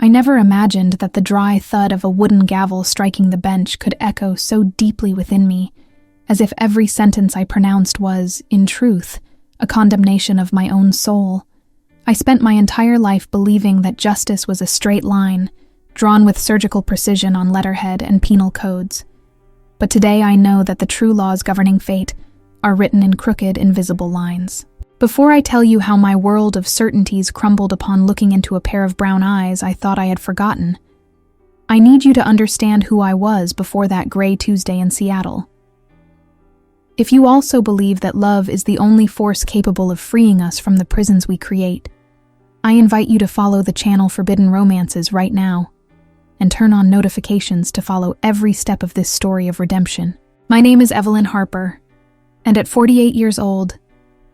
I never imagined that the dry thud of a wooden gavel striking the bench could echo so deeply within me, as if every sentence I pronounced was, in truth, a condemnation of my own soul. I spent my entire life believing that justice was a straight line, drawn with surgical precision on letterhead and penal codes. But today I know that the true laws governing fate are written in crooked, invisible lines. Before I tell you how my world of certainties crumbled upon looking into a pair of brown eyes I thought I had forgotten, I need you to understand who I was before that gray Tuesday in Seattle. If you also believe that love is the only force capable of freeing us from the prisons we create, I invite you to follow the channel Forbidden Romances right now, and turn on notifications to follow every step of this story of redemption. My name is Evelyn Harper, and at 48 years old,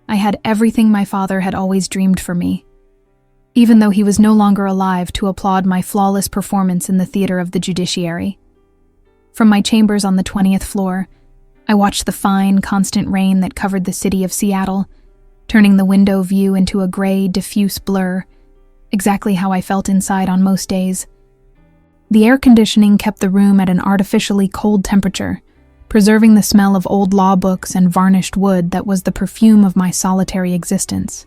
I had everything my father had always dreamed for me, even though he was no longer alive to applaud my flawless performance in the theater of the judiciary. From my chambers on the 20th floor, I watched the fine, constant rain that covered the city of Seattle, turning the window view into a gray, diffuse blur, exactly how I felt inside on most days. The air conditioning kept the room at an artificially cold temperature, preserving the smell of old law books and varnished wood that was the perfume of my solitary existence.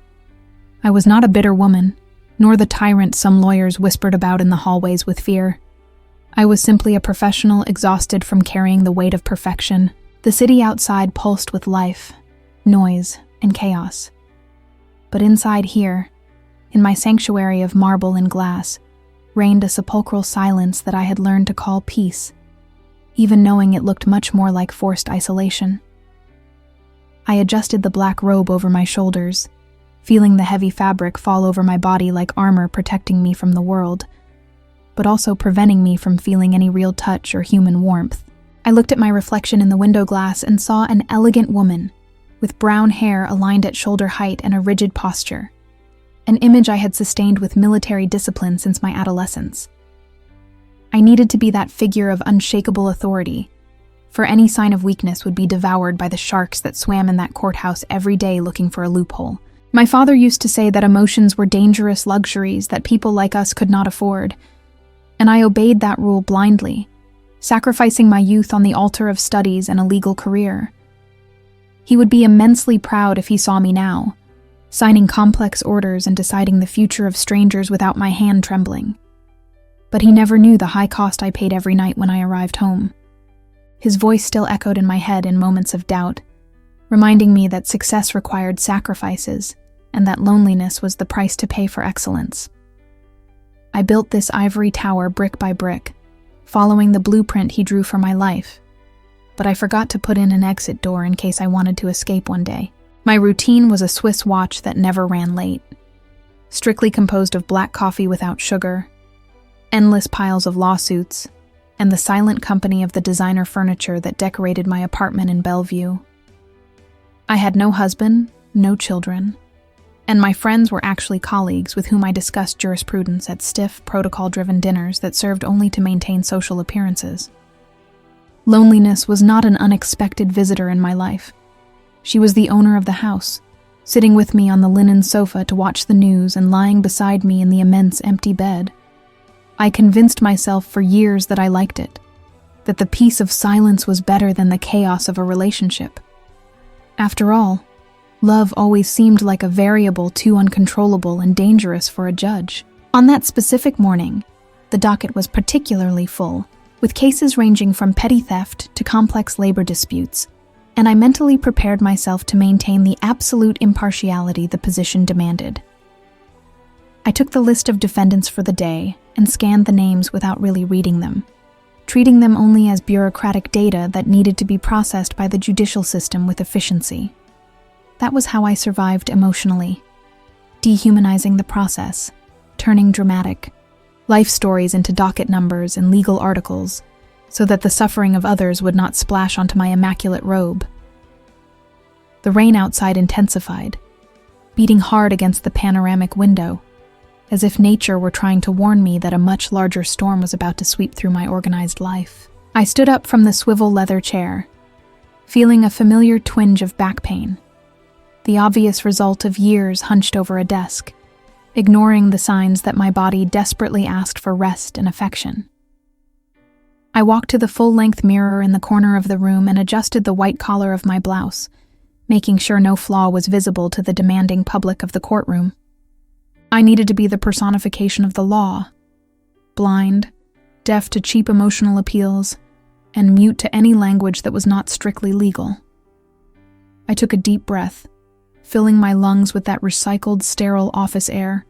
I was not a bitter woman, nor the tyrant some lawyers whispered about in the hallways with fear. I was simply a professional exhausted from carrying the weight of perfection. The city outside pulsed with life, noise, and chaos. But inside here, in my sanctuary of marble and glass, reigned a sepulchral silence that I had learned to call peace, even knowing it looked much more like forced isolation. I adjusted the black robe over my shoulders, feeling the heavy fabric fall over my body like armor protecting me from the world, but also preventing me from feeling any real touch or human warmth. I looked at my reflection in the window glass and saw an elegant woman, with brown hair aligned at shoulder height and a rigid posture, an image I had sustained with military discipline since my adolescence. I needed to be that figure of unshakable authority, for any sign of weakness would be devoured by the sharks that swam in that courthouse every day looking for a loophole. My father used to say that emotions were dangerous luxuries that people like us could not afford, and I obeyed that rule blindly, sacrificing my youth on the altar of studies and a legal career. He would be immensely proud if he saw me now, signing complex orders and deciding the future of strangers without my hand trembling. But he never knew the high cost I paid every night when I arrived home. His voice still echoed in my head in moments of doubt, reminding me that success required sacrifices and that loneliness was the price to pay for excellence. I built this ivory tower brick by brick, following the blueprint he drew for my life, but I forgot to put in an exit door in case I wanted to escape one day. My routine was a Swiss watch that never ran late, strictly composed of black coffee without sugar, endless piles of lawsuits, and the silent company of the designer furniture that decorated my apartment in Bellevue. I had no husband, no children, and my friends were actually colleagues with whom I discussed jurisprudence at stiff, protocol-driven dinners that served only to maintain social appearances. Loneliness was not an unexpected visitor in my life. She was the owner of the house, sitting with me on the linen sofa to watch the news and lying beside me in the immense empty bed. I convinced myself for years that I liked it, that the peace of silence was better than the chaos of a relationship. After all, love always seemed like a variable too uncontrollable and dangerous for a judge. On that specific morning, the docket was particularly full, with cases ranging from petty theft to complex labor disputes, and I mentally prepared myself to maintain the absolute impartiality the position demanded. I took the list of defendants for the day and scanned the names without really reading them, treating them only as bureaucratic data that needed to be processed by the judicial system with efficiency. That was how I survived emotionally, dehumanizing the process, turning dramatic life stories into docket numbers and legal articles, so that the suffering of others would not splash onto my immaculate robe. The rain outside intensified, beating hard against the panoramic window, as if nature were trying to warn me that a much larger storm was about to sweep through my organized life. I stood up from the swivel leather chair, feeling a familiar twinge of back pain, the obvious result of years hunched over a desk. ignoring the signs that my body desperately asked for rest and affection. I walked to the full-length mirror in the corner of the room and adjusted the white collar of my blouse, making sure no flaw was visible to the demanding public of the courtroom. I needed to be the personification of the law, blind, deaf to cheap emotional appeals, and mute to any language that was not strictly legal. I took a deep breath, filling my lungs with that recycled, sterile office air,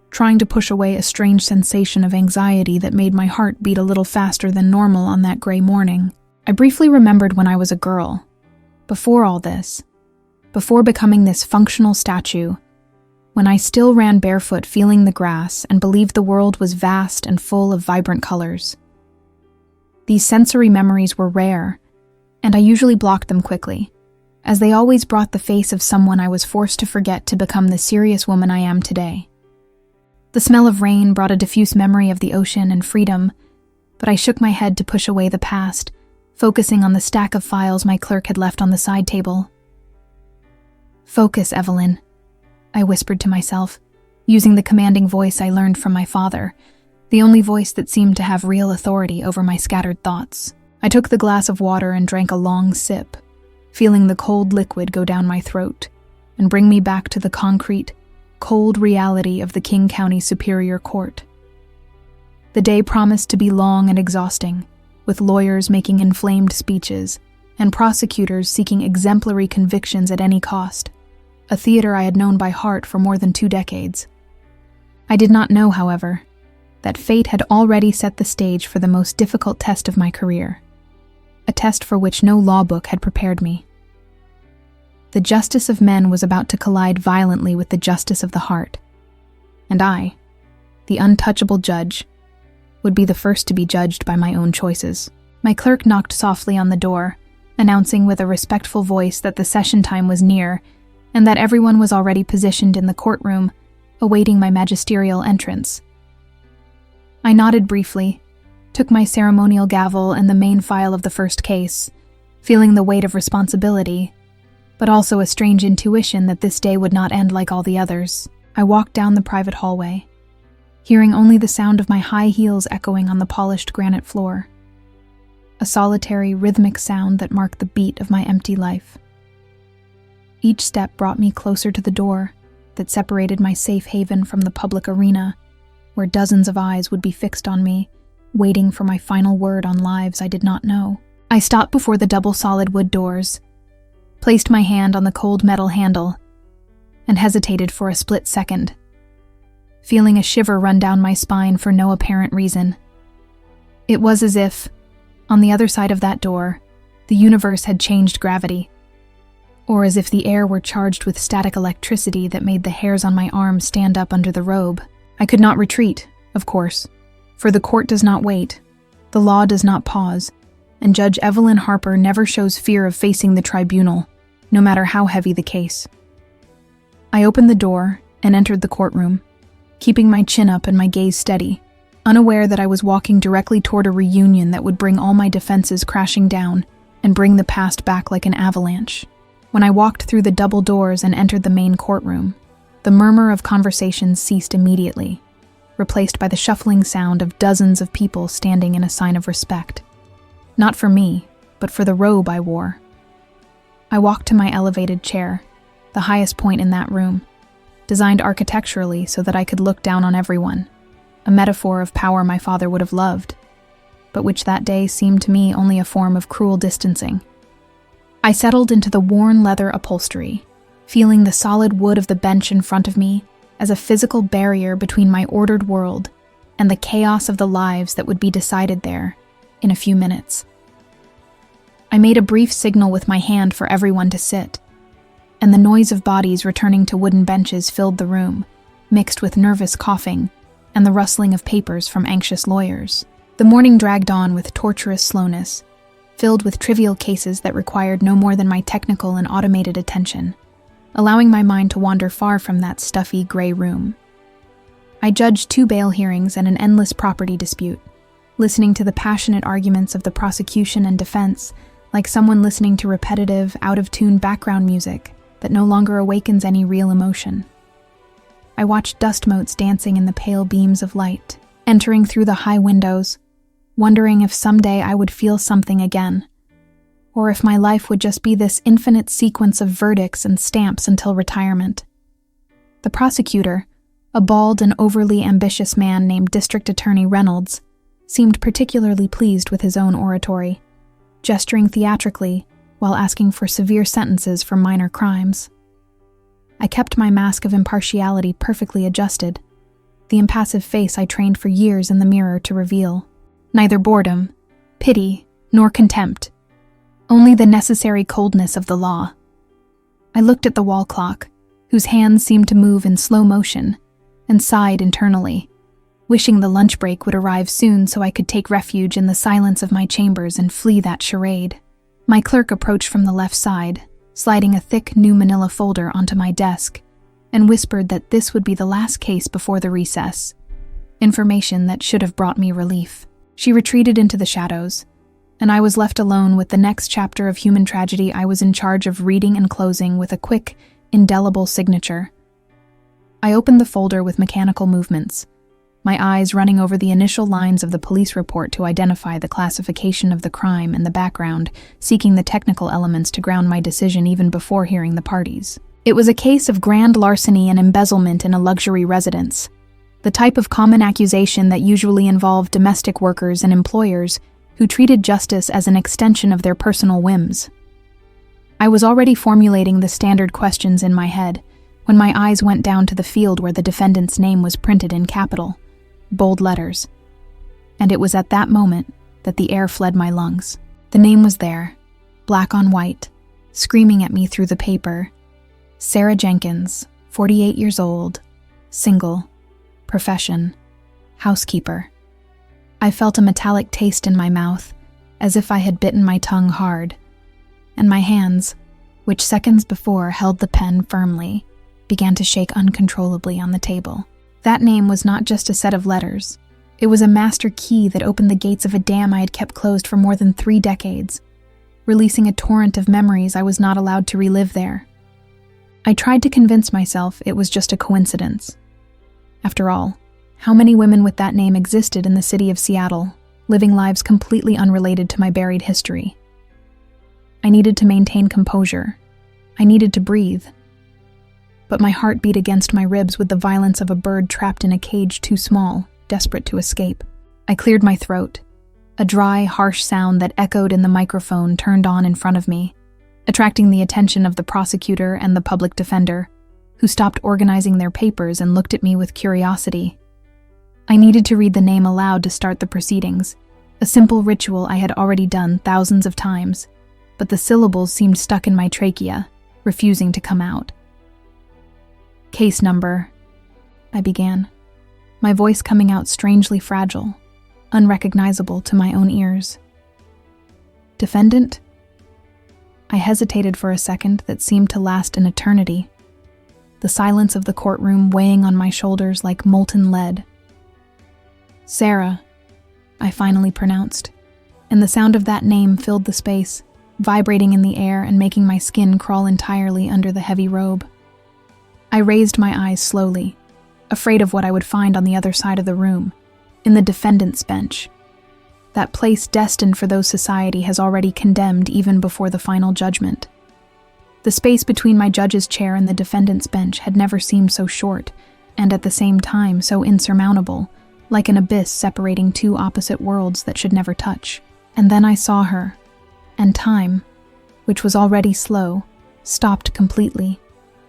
trying to push away a strange sensation of anxiety that made my heart beat a little faster than normal on that gray morning. I briefly remembered when I was a girl, before all this, before becoming this functional statue, when I still ran barefoot feeling the grass and believed the world was vast and full of vibrant colors. These sensory memories were rare, and I usually blocked them quickly, as they always brought the face of someone I was forced to forget to become the serious woman I am today. The smell of rain brought a diffuse memory of the ocean and freedom, but I shook my head to push away the past, focusing on the stack of files my clerk had left on the side table. "Focus, Evelyn," I whispered to myself, using the commanding voice I learned from my father, the only voice that seemed to have real authority over my scattered thoughts. I took the glass of water and drank a long sip, feeling the cold liquid go down my throat and bring me back to the concrete, cold reality of the King County Superior Court. The day promised to be long and exhausting, with lawyers making inflamed speeches and prosecutors seeking exemplary convictions at any cost, a theater I had known by heart for more than 2 decades. I did not know, however, that fate had already set the stage for the most difficult test of my career, a test for which no law book had prepared me. The justice of men was about to collide violently with the justice of the heart, and I, the untouchable judge, would be the first to be judged by my own choices. My clerk knocked softly on the door, announcing with a respectful voice that the session time was near and that everyone was already positioned in the courtroom, awaiting my magisterial entrance. I nodded briefly, took my ceremonial gavel and the main file of the first case, feeling the weight of responsibility, but also a strange intuition that this day would not end like all the others. I walked down the private hallway, hearing only the sound of my high heels echoing on the polished granite floor, a solitary, rhythmic sound that marked the beat of my empty life. Each step brought me closer to the door that separated my safe haven from the public arena, where dozens of eyes would be fixed on me, waiting for my final word on lives I did not know. I stopped before the double solid wood doors, placed my hand on the cold metal handle, and hesitated for a split second, feeling a shiver run down my spine for no apparent reason. It was as if, on the other side of that door, the universe had changed gravity, or as if the air were charged with static electricity that made the hairs on my arms stand up under the robe. I could not retreat, of course, for the court does not wait, the law does not pause, and Judge Evelyn Harper never shows fear of facing the tribunal, no matter how heavy the case. I opened the door and entered the courtroom, keeping my chin up and my gaze steady, unaware that I was walking directly toward a reunion that would bring all my defenses crashing down and bring the past back like an avalanche. When I walked through the double doors and entered the main courtroom, the murmur of conversations ceased immediately, replaced by the shuffling sound of dozens of people standing in a sign of respect. Not for me, but for the robe I wore. I walked to my elevated chair, the highest point in that room, designed architecturally so that I could look down on everyone, a metaphor of power my father would have loved, but which that day seemed to me only a form of cruel distancing. I settled into the worn leather upholstery, feeling the solid wood of the bench in front of me as a physical barrier between my ordered world and the chaos of the lives that would be decided there in a few minutes. I made a brief signal with my hand for everyone to sit, and the noise of bodies returning to wooden benches filled the room, mixed with nervous coughing and the rustling of papers from anxious lawyers. The morning dragged on with torturous slowness, filled with trivial cases that required no more than my technical and automated attention, allowing my mind to wander far from that stuffy gray room. I judged 2 bail hearings and an endless property dispute, listening to the passionate arguments of the prosecution and defense like someone listening to repetitive, out-of-tune background music that no longer awakens any real emotion. I watched dust motes dancing in the pale beams of light, entering through the high windows, wondering if someday I would feel something again, or if my life would just be this infinite sequence of verdicts and stamps until retirement. The prosecutor, a bald and overly ambitious man named District Attorney Reynolds, seemed particularly pleased with his own oratory, gesturing theatrically while asking for severe sentences for minor crimes. I kept my mask of impartiality perfectly adjusted, the impassive face I trained for years in the mirror to reveal. Neither boredom, pity, nor contempt. Only the necessary coldness of the law. I looked at the wall clock, whose hands seemed to move in slow motion, and sighed internally, wishing the lunch break would arrive soon so I could take refuge in the silence of my chambers and flee that charade. My clerk approached from the left side, sliding a thick new manila folder onto my desk, and whispered that this would be the last case before the recess, information that should have brought me relief. She retreated into the shadows, and I was left alone with the next chapter of human tragedy I was in charge of reading and closing with a quick, indelible signature. I opened the folder with mechanical movements, my eyes running over the initial lines of the police report to identify the classification of the crime in the background, seeking the technical elements to ground my decision even before hearing the parties. It was a case of grand larceny and embezzlement in a luxury residence, the type of common accusation that usually involved domestic workers and employers who treated justice as an extension of their personal whims. I was already formulating the standard questions in my head when my eyes went down to the field where the defendant's name was printed in capital, bold letters. And it was at that moment that the air fled my lungs. The name was there, black on white, screaming at me through the paper. Sarah Jenkins, 48 years old, single, profession, housekeeper. I felt a metallic taste in my mouth, as if I had bitten my tongue hard, and my hands, which seconds before held the pen firmly, began to shake uncontrollably on the table. That name was not just a set of letters. It was a master key that opened the gates of a dam I had kept closed for more than 3 decades, releasing a torrent of memories I was not allowed to relive there. I tried to convince myself it was just a coincidence. After all, how many women with that name existed in the city of Seattle, living lives completely unrelated to my buried history? I needed to maintain composure. I needed to breathe. But my heart beat against my ribs with the violence of a bird trapped in a cage too small, desperate to escape. I cleared my throat. A dry, harsh sound that echoed in the microphone turned on in front of me, attracting the attention of the prosecutor and the public defender, who stopped organizing their papers and looked at me with curiosity. I needed to read the name aloud to start the proceedings, a simple ritual I had already done thousands of times, but the syllables seemed stuck in my trachea, refusing to come out. Case number, I began, my voice coming out strangely fragile, unrecognizable to my own ears. Defendant? I hesitated for a second that seemed to last an eternity, the silence of the courtroom weighing on my shoulders like molten lead. Sarah, I finally pronounced, and the sound of that name filled the space, vibrating in the air and making my skin crawl entirely under the heavy robe. I raised my eyes slowly, afraid of what I would find on the other side of the room, in the defendant's bench. That place destined for those society has already condemned even before the final judgment. The space between my judge's chair and the defendant's bench had never seemed so short, and at the same time so insurmountable, like an abyss separating 2 opposite worlds that should never touch. And then I saw her, and time, which was already slow, stopped completely,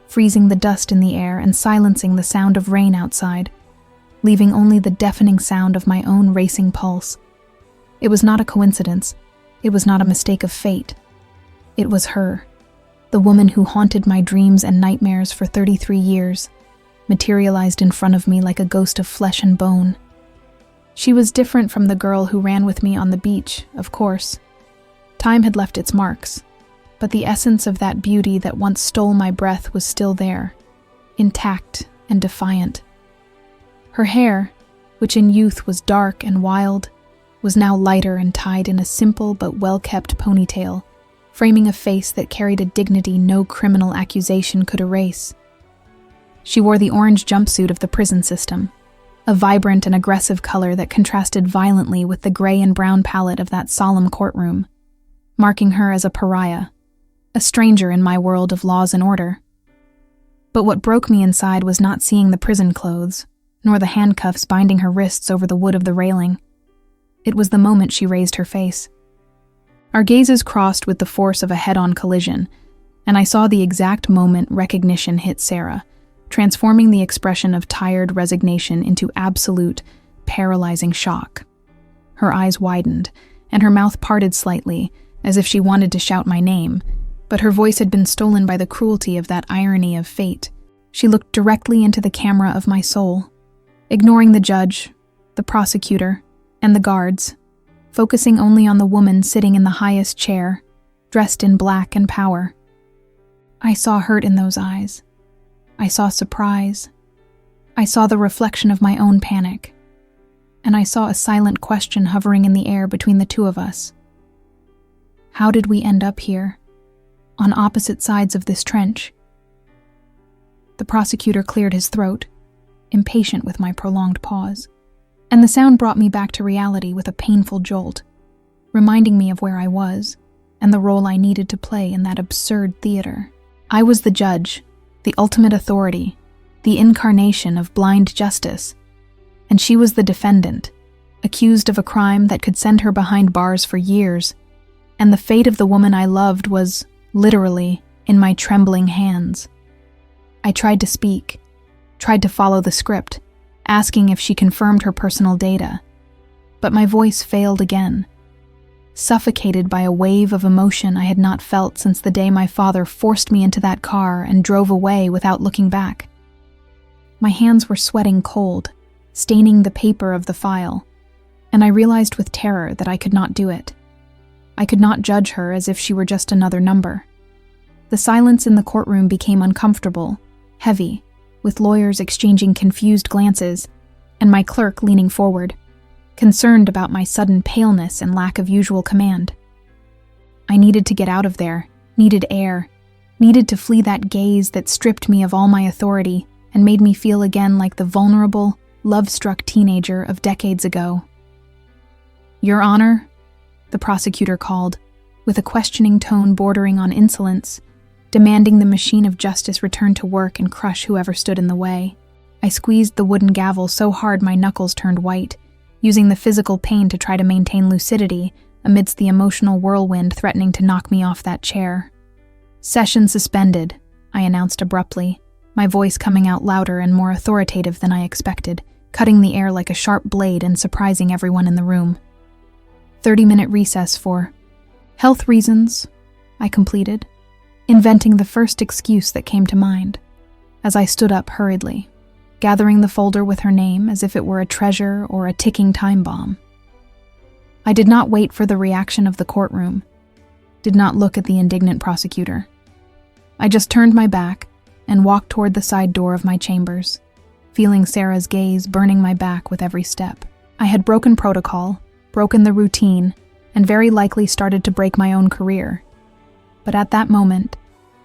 freezing the dust in the air and silencing the sound of rain outside, leaving only the deafening sound of my own racing pulse. It was not a coincidence. It was not a mistake of fate. It was her, the woman who haunted my dreams and nightmares for 33 years, materialized in front of me like a ghost of flesh and bone. She was different from the girl who ran with me on the beach, of course. Time had left its marks, but the essence of that beauty that once stole my breath was still there, intact and defiant. Her hair, which in youth was dark and wild, was now lighter and tied in a simple but well-kept ponytail, framing a face that carried a dignity no criminal accusation could erase. She wore the orange jumpsuit of the prison system, a vibrant and aggressive color that contrasted violently with the gray and brown palette of that solemn courtroom, marking her as a pariah, a stranger in my world of laws and order. But what broke me inside was not seeing the prison clothes, nor the handcuffs binding her wrists over the wood of the railing. It was the moment she raised her face. Our gazes crossed with the force of a head-on collision, and I saw the exact moment recognition hit Sarah, transforming the expression of tired resignation into absolute, paralyzing shock. Her eyes widened, and her mouth parted slightly, as if she wanted to shout my name, but her voice had been stolen by the cruelty of that irony of fate. She looked directly into the camera of my soul, ignoring the judge, the prosecutor, and the guards, focusing only on the woman sitting in the highest chair, dressed in black and power. I saw hurt in those eyes. I saw surprise. I saw the reflection of my own panic. And I saw a silent question hovering in the air between the two of us. How did we end up here, on opposite sides of this trench? The prosecutor cleared his throat, impatient with my prolonged pause, and the sound brought me back to reality with a painful jolt, reminding me of where I was and the role I needed to play in that absurd theater. I was the judge, the ultimate authority, the incarnation of blind justice, and she was the defendant, accused of a crime that could send her behind bars for years, and the fate of the woman I loved was, literally, in my trembling hands. I tried to speak, tried to follow the script, asking if she confirmed her personal data, but my voice failed again, suffocated by a wave of emotion I had not felt since the day my father forced me into that car and drove away without looking back. My hands were sweating cold, staining the paper of the file, and I realized with terror that I could not do it. I could not judge her as if she were just another number. The silence in the courtroom became uncomfortable, heavy, with lawyers exchanging confused glances, and my clerk leaning forward, concerned about my sudden paleness and lack of usual command. I needed to get out of there, needed air, needed to flee that gaze that stripped me of all my authority and made me feel again like the vulnerable, love-struck teenager of decades ago. "Your Honor," the prosecutor called, with a questioning tone bordering on insolence, demanding the machine of justice return to work and crush whoever stood in the way. I squeezed the wooden gavel so hard my knuckles turned white, using the physical pain to try to maintain lucidity amidst the emotional whirlwind threatening to knock me off that chair. "Session suspended," I announced abruptly, my voice coming out louder and more authoritative than I expected, cutting the air like a sharp blade and surprising everyone in the room. 30-minute recess for health reasons, I completed, inventing the first excuse that came to mind, as I stood up hurriedly, gathering the folder with her name as if it were a treasure or a ticking time bomb. I did not wait for the reaction of the courtroom, did not look at the indignant prosecutor. I just turned my back and walked toward the side door of my chambers, feeling Sarah's gaze burning my back with every step. I had broken protocol, broken the routine, and very likely started to break my own career. But at that moment,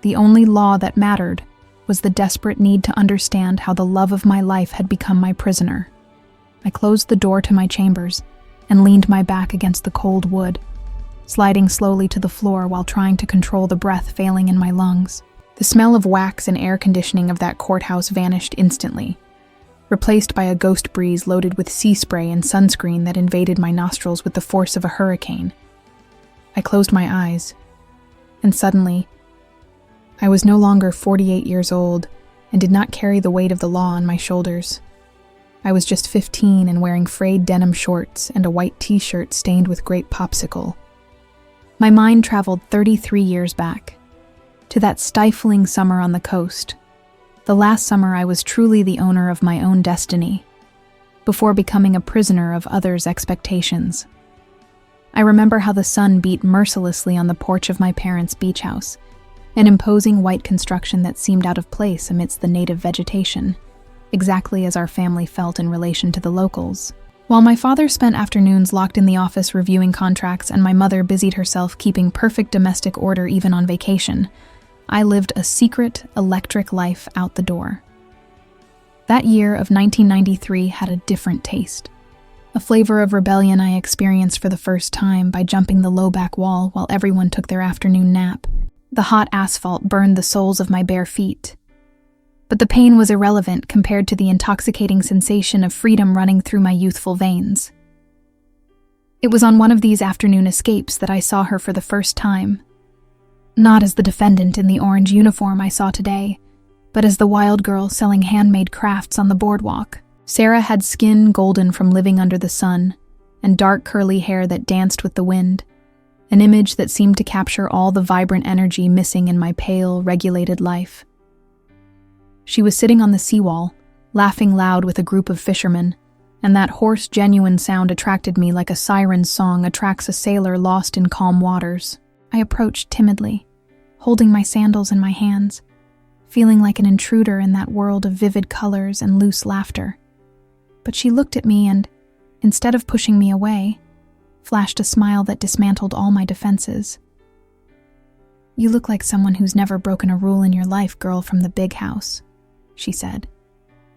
the only law that mattered was the desperate need to understand how the love of my life had become my prisoner. I closed the door to my chambers and leaned my back against the cold wood, sliding slowly to the floor while trying to control the breath failing in my lungs. The smell of wax and air conditioning of that courthouse vanished instantly, replaced by a ghost breeze loaded with sea spray and sunscreen that invaded my nostrils with the force of a hurricane. I closed my eyes, and suddenly, I was no longer 48 years old and did not carry the weight of the law on my shoulders. I was just 15 and wearing frayed denim shorts and a white t-shirt stained with grape popsicle. My mind traveled 33 years back, to that stifling summer on the coast, the last summer I was truly the owner of my own destiny, before becoming a prisoner of others' expectations. I remember how the sun beat mercilessly on the porch of my parents' beach house, an imposing white construction that seemed out of place amidst the native vegetation, exactly as our family felt in relation to the locals. While my father spent afternoons locked in the office reviewing contracts and my mother busied herself keeping perfect domestic order even on vacation, I lived a secret, electric life out the door. That year of 1993 had a different taste. A flavor of rebellion I experienced for the first time by jumping the low back wall while everyone took their afternoon nap. The hot asphalt burned the soles of my bare feet. But the pain was irrelevant compared to the intoxicating sensation of freedom running through my youthful veins. It was on one of these afternoon escapes that I saw her for the first time. Not as the defendant in the orange uniform I saw today, but as the wild girl selling handmade crafts on the boardwalk. Sarah had skin golden from living under the sun, and dark curly hair that danced with the wind, an image that seemed to capture all the vibrant energy missing in my pale, regulated life. She was sitting on the seawall, laughing loud with a group of fishermen, and that hoarse, genuine sound attracted me like a siren's song attracts a sailor lost in calm waters. I approached timidly, holding my sandals in my hands, feeling like an intruder in that world of vivid colors and loose laughter. But she looked at me and, instead of pushing me away, flashed a smile that dismantled all my defenses. "You look like someone who's never broken a rule in your life, girl from the big house," she said,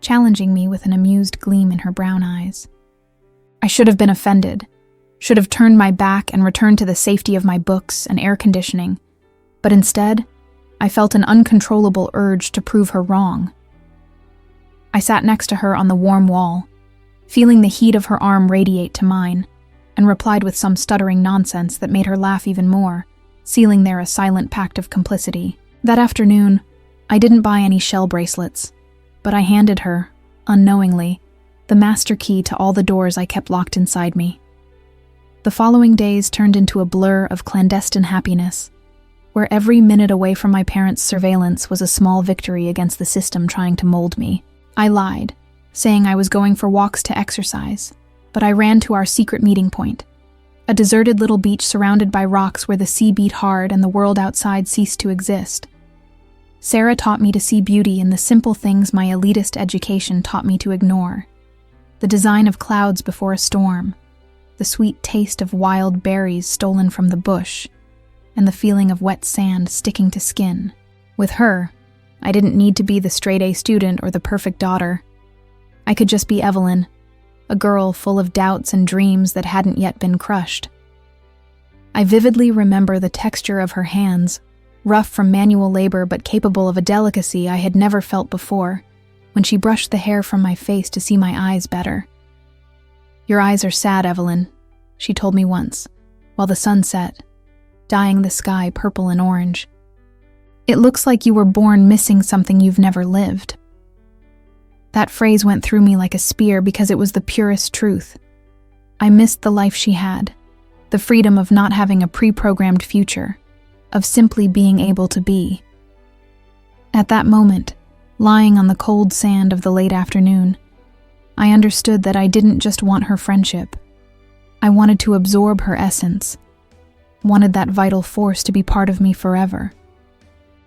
challenging me with an amused gleam in her brown eyes. I should have been offended, should have turned my back and returned to the safety of my books and air conditioning, but instead, I felt an uncontrollable urge to prove her wrong. I sat next to her on the warm wall, feeling the heat of her arm radiate to mine, and replied with some stuttering nonsense that made her laugh even more, sealing there a silent pact of complicity. That afternoon, I didn't buy any shell bracelets, but I handed her, unknowingly, the master key to all the doors I kept locked inside me. The following days turned into a blur of clandestine happiness, where every minute away from my parents' surveillance was a small victory against the system trying to mold me. I lied, saying I was going for walks to exercise, but I ran to our secret meeting point, a deserted little beach surrounded by rocks where the sea beat hard and the world outside ceased to exist. Sarah taught me to see beauty in the simple things my elitist education taught me to ignore. The design of clouds before a storm, the sweet taste of wild berries stolen from the bush, and the feeling of wet sand sticking to skin. With her, I didn't need to be the straight-A student or the perfect daughter. I could just be Evelyn, a girl full of doubts and dreams that hadn't yet been crushed. I vividly remember the texture of her hands, rough from manual labor but capable of a delicacy I had never felt before, when she brushed the hair from my face to see my eyes better. "Your eyes are sad, Evelyn," she told me once, while the sun set, dyeing the sky purple and orange. "It looks like you were born missing something you've never lived." That phrase went through me like a spear because it was the purest truth. I missed the life she had, the freedom of not having a pre-programmed future, of simply being able to be. At that moment, lying on the cold sand of the late afternoon, I understood that I didn't just want her friendship. I wanted to absorb her essence, wanted that vital force to be part of me forever.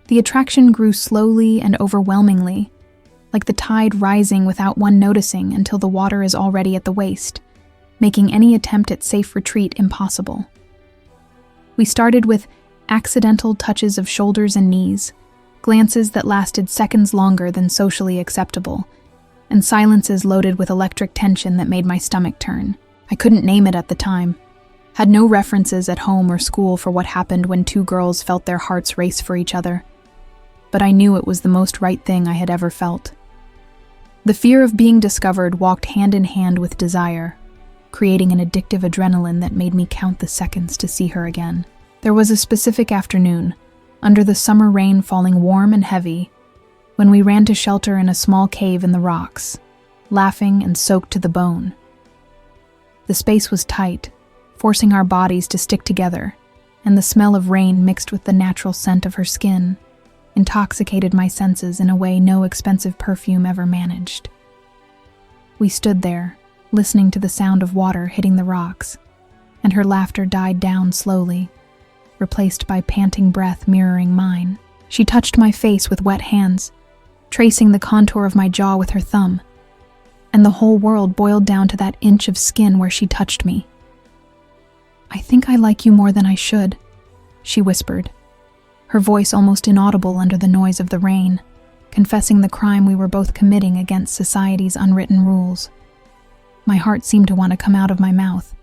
The attraction grew slowly and overwhelmingly, like the tide rising without one noticing until the water is already at the waist, making any attempt at safe retreat impossible. We started with accidental touches of shoulders and knees, glances that lasted seconds longer than socially acceptable, and silences loaded with electric tension that made my stomach turn. I couldn't name it at the time, had no references at home or school for what happened when two girls felt their hearts race for each other, but I knew it was the most right thing I had ever felt. The fear of being discovered walked hand in hand with desire, creating an addictive adrenaline that made me count the seconds to see her again. There was a specific afternoon, under the summer rain falling warm and heavy, when we ran to shelter in a small cave in the rocks, laughing and soaked to the bone. The space was tight, forcing our bodies to stick together, and the smell of rain mixed with the natural scent of her skin intoxicated my senses in a way no expensive perfume ever managed. We stood there, listening to the sound of water hitting the rocks, and her laughter died down slowly, replaced by panting breath mirroring mine. She touched my face with wet hands, tracing the contour of my jaw with her thumb, and the whole world boiled down to that inch of skin where she touched me. "I think I like you more than I should," she whispered, her voice almost inaudible under the noise of the rain. confessing the crime we were both committing against society's unwritten rules. My heart seemed to want to come out of my mouth,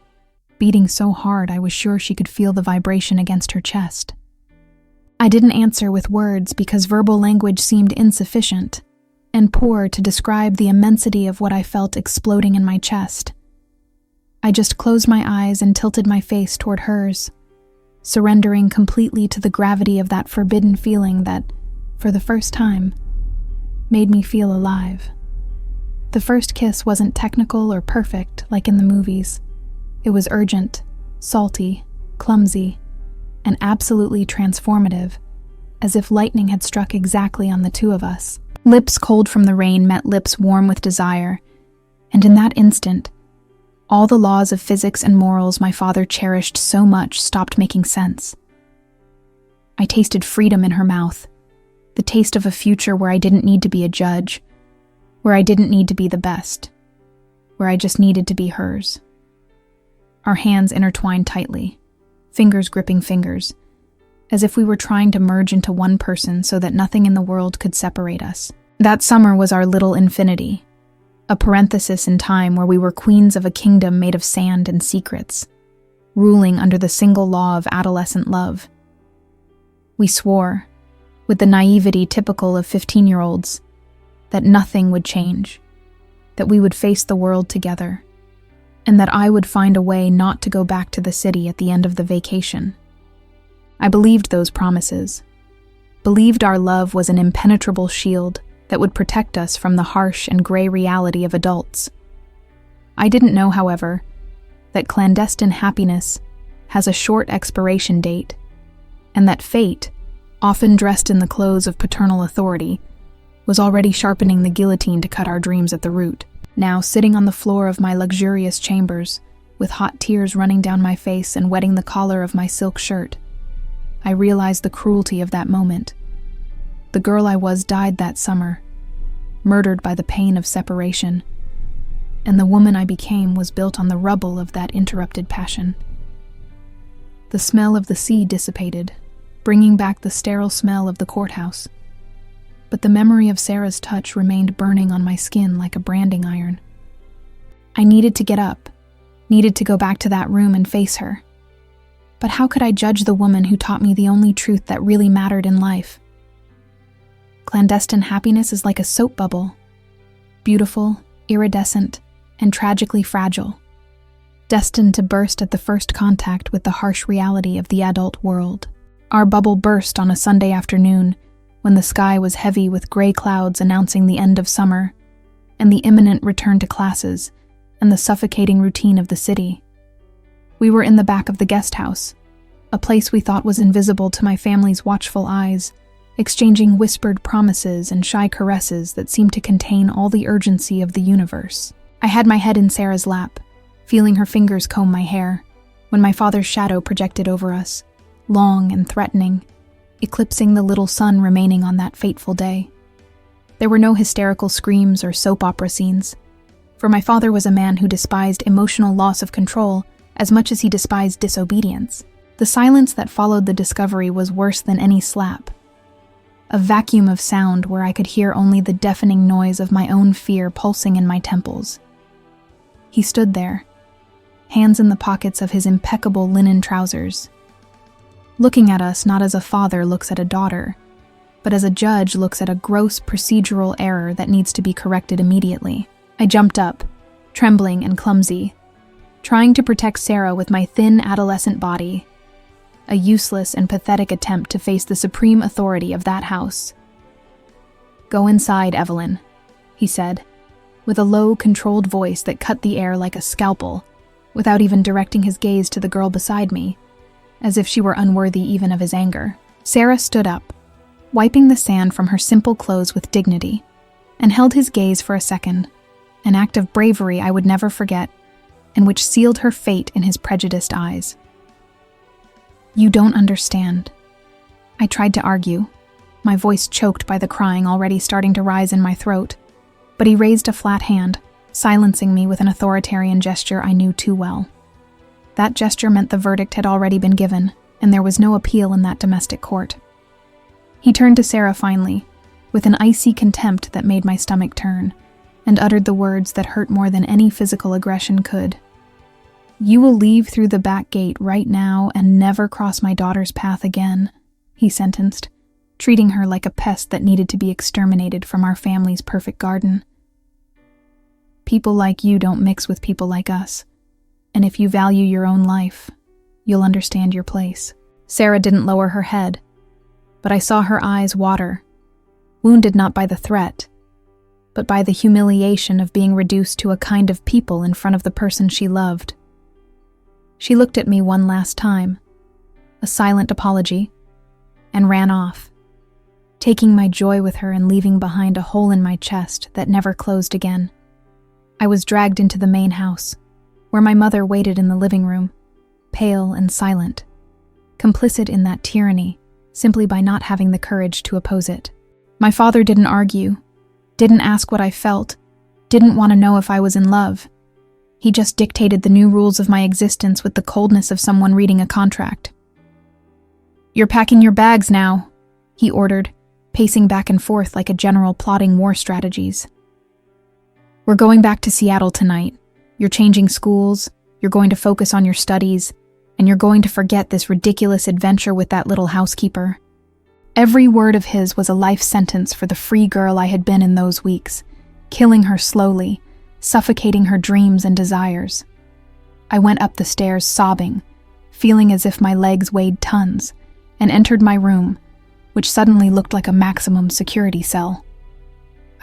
beating so hard I was sure she could feel the vibration against her chest. I didn't answer with words because verbal language seemed insufficient and poor to describe the immensity of what I felt exploding in my chest. I just closed my eyes and tilted my face toward hers, surrendering completely to the gravity of that forbidden feeling that, for the first time, made me feel alive. The first kiss wasn't technical or perfect like in the movies. It was urgent, salty, clumsy, and absolutely transformative, as if lightning had struck exactly on the two of us. Lips cold from the rain met lips warm with desire, and in that instant, all the laws of physics and morals my father cherished so much stopped making sense. I tasted freedom in her mouth, the taste of a future where I didn't need to be a judge, where I didn't need to be the best, where I just needed to be hers. Our hands intertwined tightly, fingers gripping fingers, as if we were trying to merge into one person so that nothing in the world could separate us. That summer was our little infinity, a parenthesis in time where we were queens of a kingdom made of sand and secrets, ruling under the single law of adolescent love. We swore, with the naivety typical of 15-year-olds, that nothing would change, that we would face the world together, and that I would find a way not to go back to the city at the end of the vacation. I believed those promises, believed our love was an impenetrable shield that would protect us from the harsh and gray reality of adults. I didn't know, however, that clandestine happiness has a short expiration date, and that fate, often dressed in the clothes of paternal authority, was already sharpening the guillotine to cut our dreams at the root. Now, sitting on the floor of my luxurious chambers, with hot tears running down my face and wetting the collar of my silk shirt, I realized the cruelty of that moment. The girl I was died that summer, murdered by the pain of separation, and the woman I became was built on the rubble of that interrupted passion. The smell of the sea dissipated, bringing back the sterile smell of the courthouse, but the memory of Sarah's touch remained burning on my skin like a branding iron. I needed to get up, needed to go back to that room and face her. But how could I judge the woman who taught me the only truth that really mattered in life? Clandestine happiness is like a soap bubble, beautiful, iridescent, and tragically fragile, destined to burst at the first contact with the harsh reality of the adult world. Our bubble burst on a Sunday afternoon when the sky was heavy with gray clouds announcing the end of summer and the imminent return to classes and the suffocating routine of the city. We were in the back of the guest house, a place we thought was invisible to my family's watchful eyes, exchanging whispered promises and shy caresses that seemed to contain all the urgency of the universe. I had my head in Sarah's lap, feeling her fingers comb my hair, when my father's shadow projected over us, long and threatening, eclipsing the little sun remaining on that fateful day. There were no hysterical screams or soap opera scenes, for my father was a man who despised emotional loss of control as much as he despised disobedience. The silence that followed the discovery was worse than any slap. A vacuum of sound where I could hear only the deafening noise of my own fear pulsing in my temples. He stood there, hands in the pockets of his impeccable linen trousers, looking at us not as a father looks at a daughter, but as a judge looks at a gross procedural error that needs to be corrected immediately. I jumped up, trembling and clumsy, trying to protect Sarah with my thin adolescent body, a useless and pathetic attempt to face the supreme authority of that house. "Go inside, Evelyn," he said, with a low, controlled voice that cut the air like a scalpel, without even directing his gaze to the girl beside me, as if she were unworthy even of his anger. Sarah stood up, wiping the sand from her simple clothes with dignity, and held his gaze for a second, an act of bravery I would never forget, and which sealed her fate in his prejudiced eyes. "You don't understand." I tried to argue, my voice choked by the crying already starting to rise in my throat, but he raised a flat hand, silencing me with an authoritarian gesture I knew too well. That gesture meant the verdict had already been given, and there was no appeal in that domestic court. He turned to Sarah finally, with an icy contempt that made my stomach turn, and uttered the words that hurt more than any physical aggression could. "You will leave through the back gate right now and never cross my daughter's path again," he sentenced, treating her like a pest that needed to be exterminated from our family's perfect garden. "People like you don't mix with people like us, and if you value your own life, you'll understand your place." Sarah didn't lower her head, but I saw her eyes water, wounded not by the threat, but by the humiliation of being reduced to a kind of people in front of the person she loved. She looked at me one last time, a silent apology, and ran off, taking my joy with her and leaving behind a hole in my chest that never closed again. I was dragged into the main house, where my mother waited in the living room, pale and silent, complicit in that tyranny simply by not having the courage to oppose it. My father didn't argue, didn't ask what I felt, didn't want to know if I was in love. He just dictated the new rules of my existence with the coldness of someone reading a contract. "You're packing your bags now," he ordered, pacing back and forth like a general plotting war strategies. "We're going back to Seattle tonight. You're changing schools, you're going to focus on your studies, and you're going to forget this ridiculous adventure with that little housekeeper." Every word of his was a life sentence for the free girl I had been in those weeks, killing her slowly, suffocating her dreams and desires. I went up the stairs sobbing, feeling as if my legs weighed tons, and entered my room, which suddenly looked like a maximum security cell.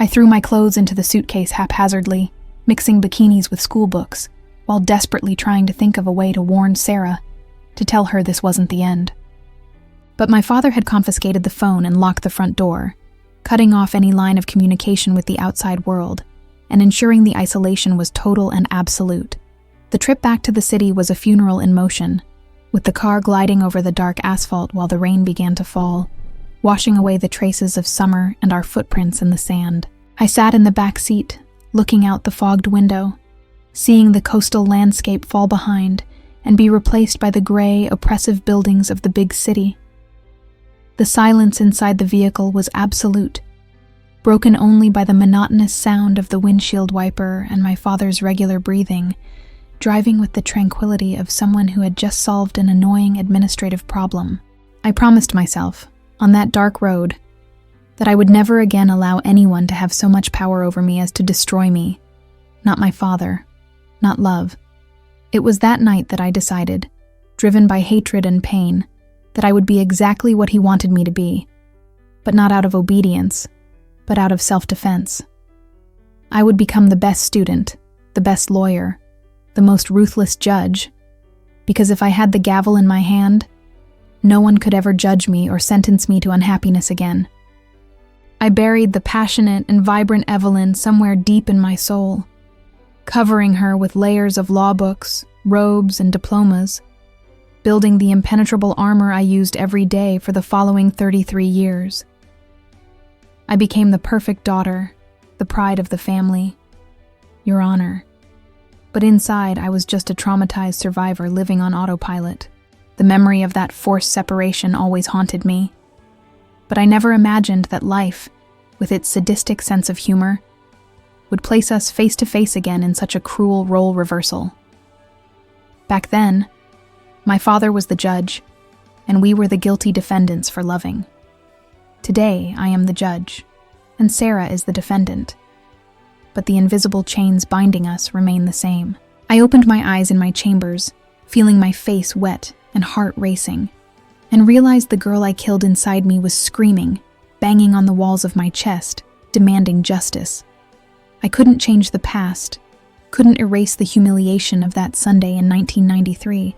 I threw my clothes into the suitcase haphazardly, mixing bikinis with school books, while desperately trying to think of a way to warn Sarah, to tell her this wasn't the end. But my father had confiscated the phone and locked the front door, cutting off any line of communication with the outside world, and ensuring the isolation was total and absolute. The trip back to the city was a funeral in motion, with the car gliding over the dark asphalt while the rain began to fall, washing away the traces of summer and our footprints in the sand. I sat in the back seat, looking out the fogged window, seeing the coastal landscape fall behind and be replaced by the gray, oppressive buildings of the big city. The silence inside the vehicle was absolute, broken only by the monotonous sound of the windshield wiper and my father's regular breathing, driving with the tranquility of someone who had just solved an annoying administrative problem. I promised myself, on that dark road, that I would never again allow anyone to have so much power over me as to destroy me. Not my father, not love. It was that night that I decided, driven by hatred and pain, that I would be exactly what he wanted me to be, but not out of obedience, but out of self-defense. I would become the best student, the best lawyer, the most ruthless judge, because if I had the gavel in my hand, no one could ever judge me or sentence me to unhappiness again. I buried the passionate and vibrant Evelyn somewhere deep in my soul, covering her with layers of law books, robes, and diplomas, building the impenetrable armor I used every day for the following 33 years. I became the perfect daughter, the pride of the family, Your Honor. But inside, I was just a traumatized survivor living on autopilot. The memory of that forced separation always haunted me. But I never imagined that life, with its sadistic sense of humor, would place us face to face again in such a cruel role reversal. Back then, my father was the judge, and we were the guilty defendants for loving. Today, I am the judge, and Sarah is the defendant. But the invisible chains binding us remain the same. I opened my eyes in my chambers, feeling my face wet and heart racing, and realized the girl I killed inside me was screaming, banging on the walls of my chest, demanding justice. I couldn't change the past, couldn't erase the humiliation of that Sunday in 1993,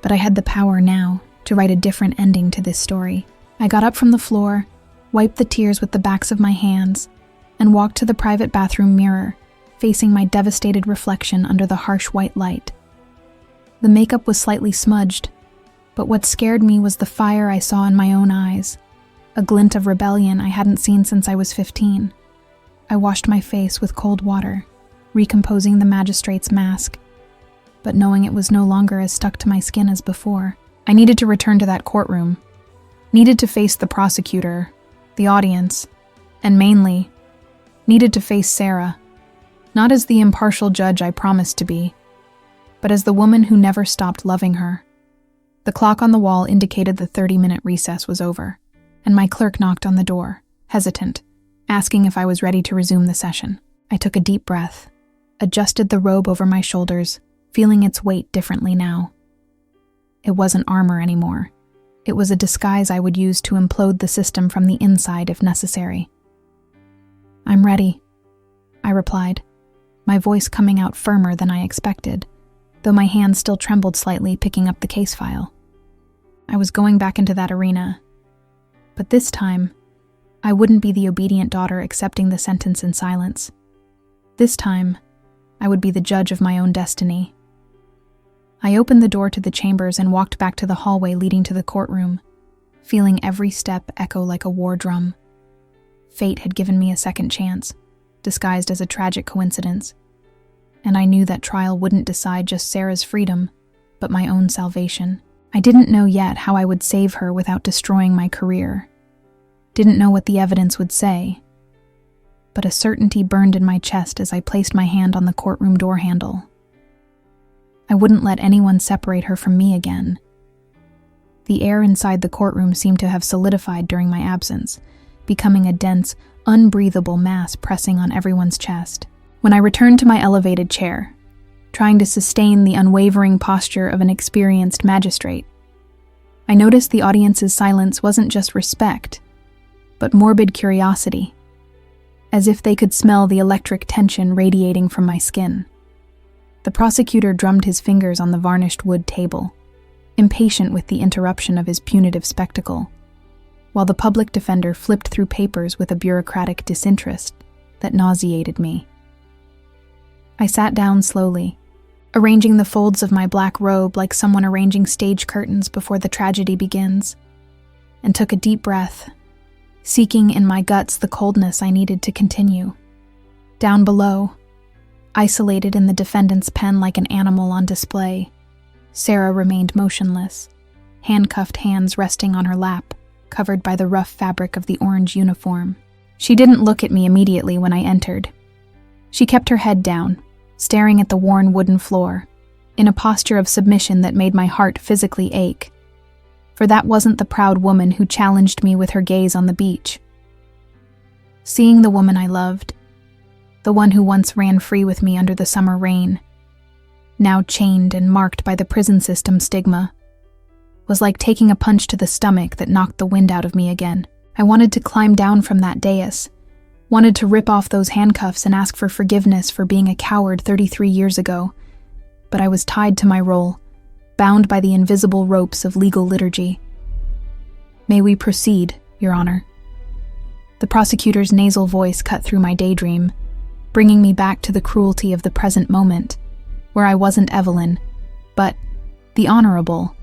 but I had the power now to write a different ending to this story. I got up from the floor, wiped the tears with the backs of my hands, and walked to the private bathroom mirror, facing my devastated reflection under the harsh white light. The makeup was slightly smudged, but what scared me was the fire I saw in my own eyes, a glint of rebellion I hadn't seen since I was 15. I washed my face with cold water, recomposing the magistrate's mask, but knowing it was no longer as stuck to my skin as before. I needed to return to that courtroom, needed to face the prosecutor, the audience, and mainly, needed to face Sarah, not as the impartial judge I promised to be, but as the woman who never stopped loving her. The clock on the wall indicated the 30-minute recess was over, and my clerk knocked on the door, hesitant, asking if I was ready to resume the session. I took a deep breath, adjusted the robe over my shoulders, feeling its weight differently now. It wasn't armor anymore. It was a disguise I would use to implode the system from the inside if necessary. "I'm ready," I replied, my voice coming out firmer than I expected, though my hand still trembled slightly picking up the case file. I was going back into that arena, but this time, I wouldn't be the obedient daughter accepting the sentence in silence. This time, I would be the judge of my own destiny. I opened the door to the chambers and walked back to the hallway leading to the courtroom, feeling every step echo like a war drum. Fate had given me a second chance, disguised as a tragic coincidence, and I knew that trial wouldn't decide just Sarah's freedom, but my own salvation. I didn't know yet how I would save her without destroying my career. Didn't know what the evidence would say, but a certainty burned in my chest as I placed my hand on the courtroom door handle. I wouldn't let anyone separate her from me again. The air inside the courtroom seemed to have solidified during my absence, becoming a dense, unbreathable mass pressing on everyone's chest. When I returned to my elevated chair, trying to sustain the unwavering posture of an experienced magistrate, I noticed the audience's silence wasn't just respect, but morbid curiosity, as if they could smell the electric tension radiating from my skin. The prosecutor drummed his fingers on the varnished wood table, impatient with the interruption of his punitive spectacle, while the public defender flipped through papers with a bureaucratic disinterest that nauseated me. I sat down slowly, arranging the folds of my black robe like someone arranging stage curtains before the tragedy begins, and took a deep breath, seeking in my guts the coldness I needed to continue. Down below, isolated in the defendant's pen like an animal on display, Sarah remained motionless, handcuffed hands resting on her lap, covered by the rough fabric of the orange uniform. She didn't look at me immediately when I entered. She kept her head down, staring at the worn wooden floor, in a posture of submission that made my heart physically ache. For that wasn't the proud woman who challenged me with her gaze on the beach. Seeing the woman I loved, the one who once ran free with me under the summer rain, now chained and marked by the prison system stigma, was like taking a punch to the stomach that knocked the wind out of me again. I wanted to climb down from that dais, wanted to rip off those handcuffs and ask for forgiveness for being a coward 33 years ago, but I was tied to my role, bound by the invisible ropes of legal liturgy. "May we proceed, Your Honor?" The prosecutor's nasal voice cut through my daydream, bringing me back to the cruelty of the present moment, where I wasn't Evelyn, but the Honorable,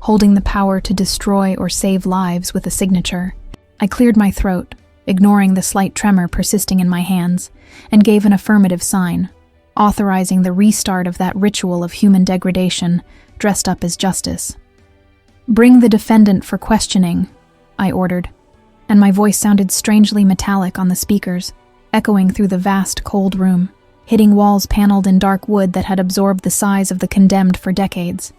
holding the power to destroy or save lives with a signature. I cleared my throat, ignoring the slight tremor persisting in my hands, and gave an affirmative sign, authorizing the restart of that ritual of human degradation dressed up as justice. "Bring the defendant for questioning," I ordered, and my voice sounded strangely metallic on the speakers, echoing through the vast, cold room, hitting walls paneled in dark wood that had absorbed the sighs of the condemned for decades.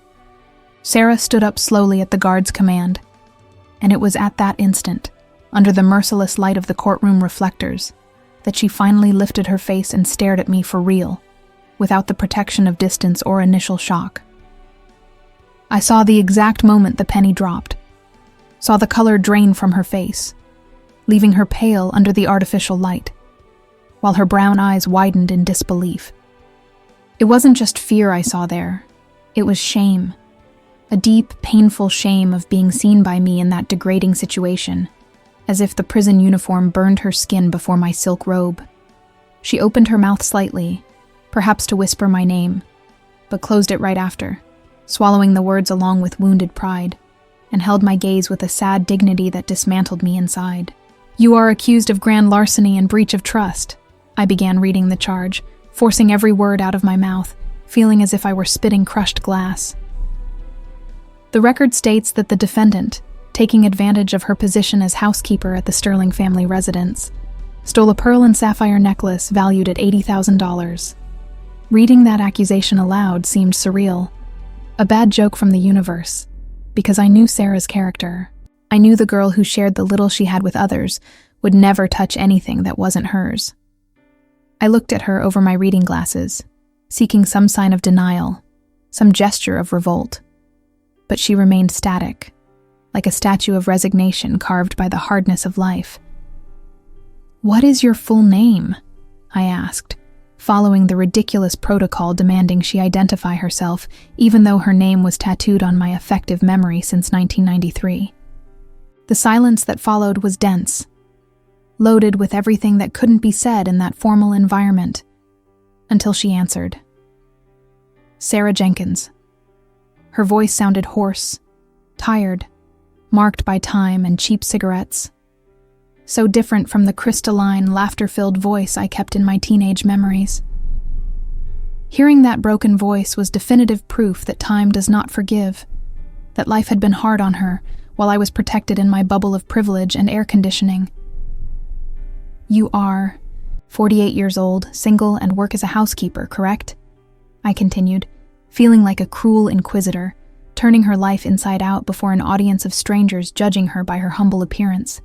Sarah stood up slowly at the guard's command, and it was at that instant, under the merciless light of the courtroom reflectors, that she finally lifted her face and stared at me for real, without the protection of distance or initial shock. I saw the exact moment the penny dropped, saw the color drain from her face, leaving her pale under the artificial light, while her brown eyes widened in disbelief. It wasn't just fear I saw there, it was shame. A deep, painful shame of being seen by me in that degrading situation, as if the prison uniform burned her skin before my silk robe. She opened her mouth slightly, perhaps to whisper my name, but closed it right after, swallowing the words along with wounded pride, and held my gaze with a sad dignity that dismantled me inside. "You are accused of grand larceny and breach of trust." I began reading the charge, forcing every word out of my mouth, feeling as if I were spitting crushed glass. The record states that the defendant, taking advantage of her position as housekeeper at the Sterling family residence, Stole a pearl and sapphire necklace valued at $80,000. Reading that accusation aloud seemed surreal. A bad joke from the universe. Because I knew Sarah's character. I knew the girl who shared the little she had with others would never touch anything that wasn't hers. I looked at her over my reading glasses, seeking some sign of denial, some gesture of revolt. But she remained static, like a statue of resignation carved by the hardness of life. "What is your full name?" I asked, following the ridiculous protocol demanding she identify herself, even though her name was tattooed on my effective memory since 1993. The silence that followed was dense, loaded with everything that couldn't be said in that formal environment, until she answered. Sarah Jenkins. Her voice sounded hoarse, tired, marked by time and cheap cigarettes. So different from the crystalline, laughter-filled voice I kept in my teenage memories. Hearing that broken voice was definitive proof that time does not forgive, that life had been hard on her while I was protected in my bubble of privilege and air conditioning. "You are 48 years old, single, and work as a housekeeper, correct?" I continued, feeling like a cruel inquisitor, turning her life inside out before an audience of strangers judging her by her humble appearance.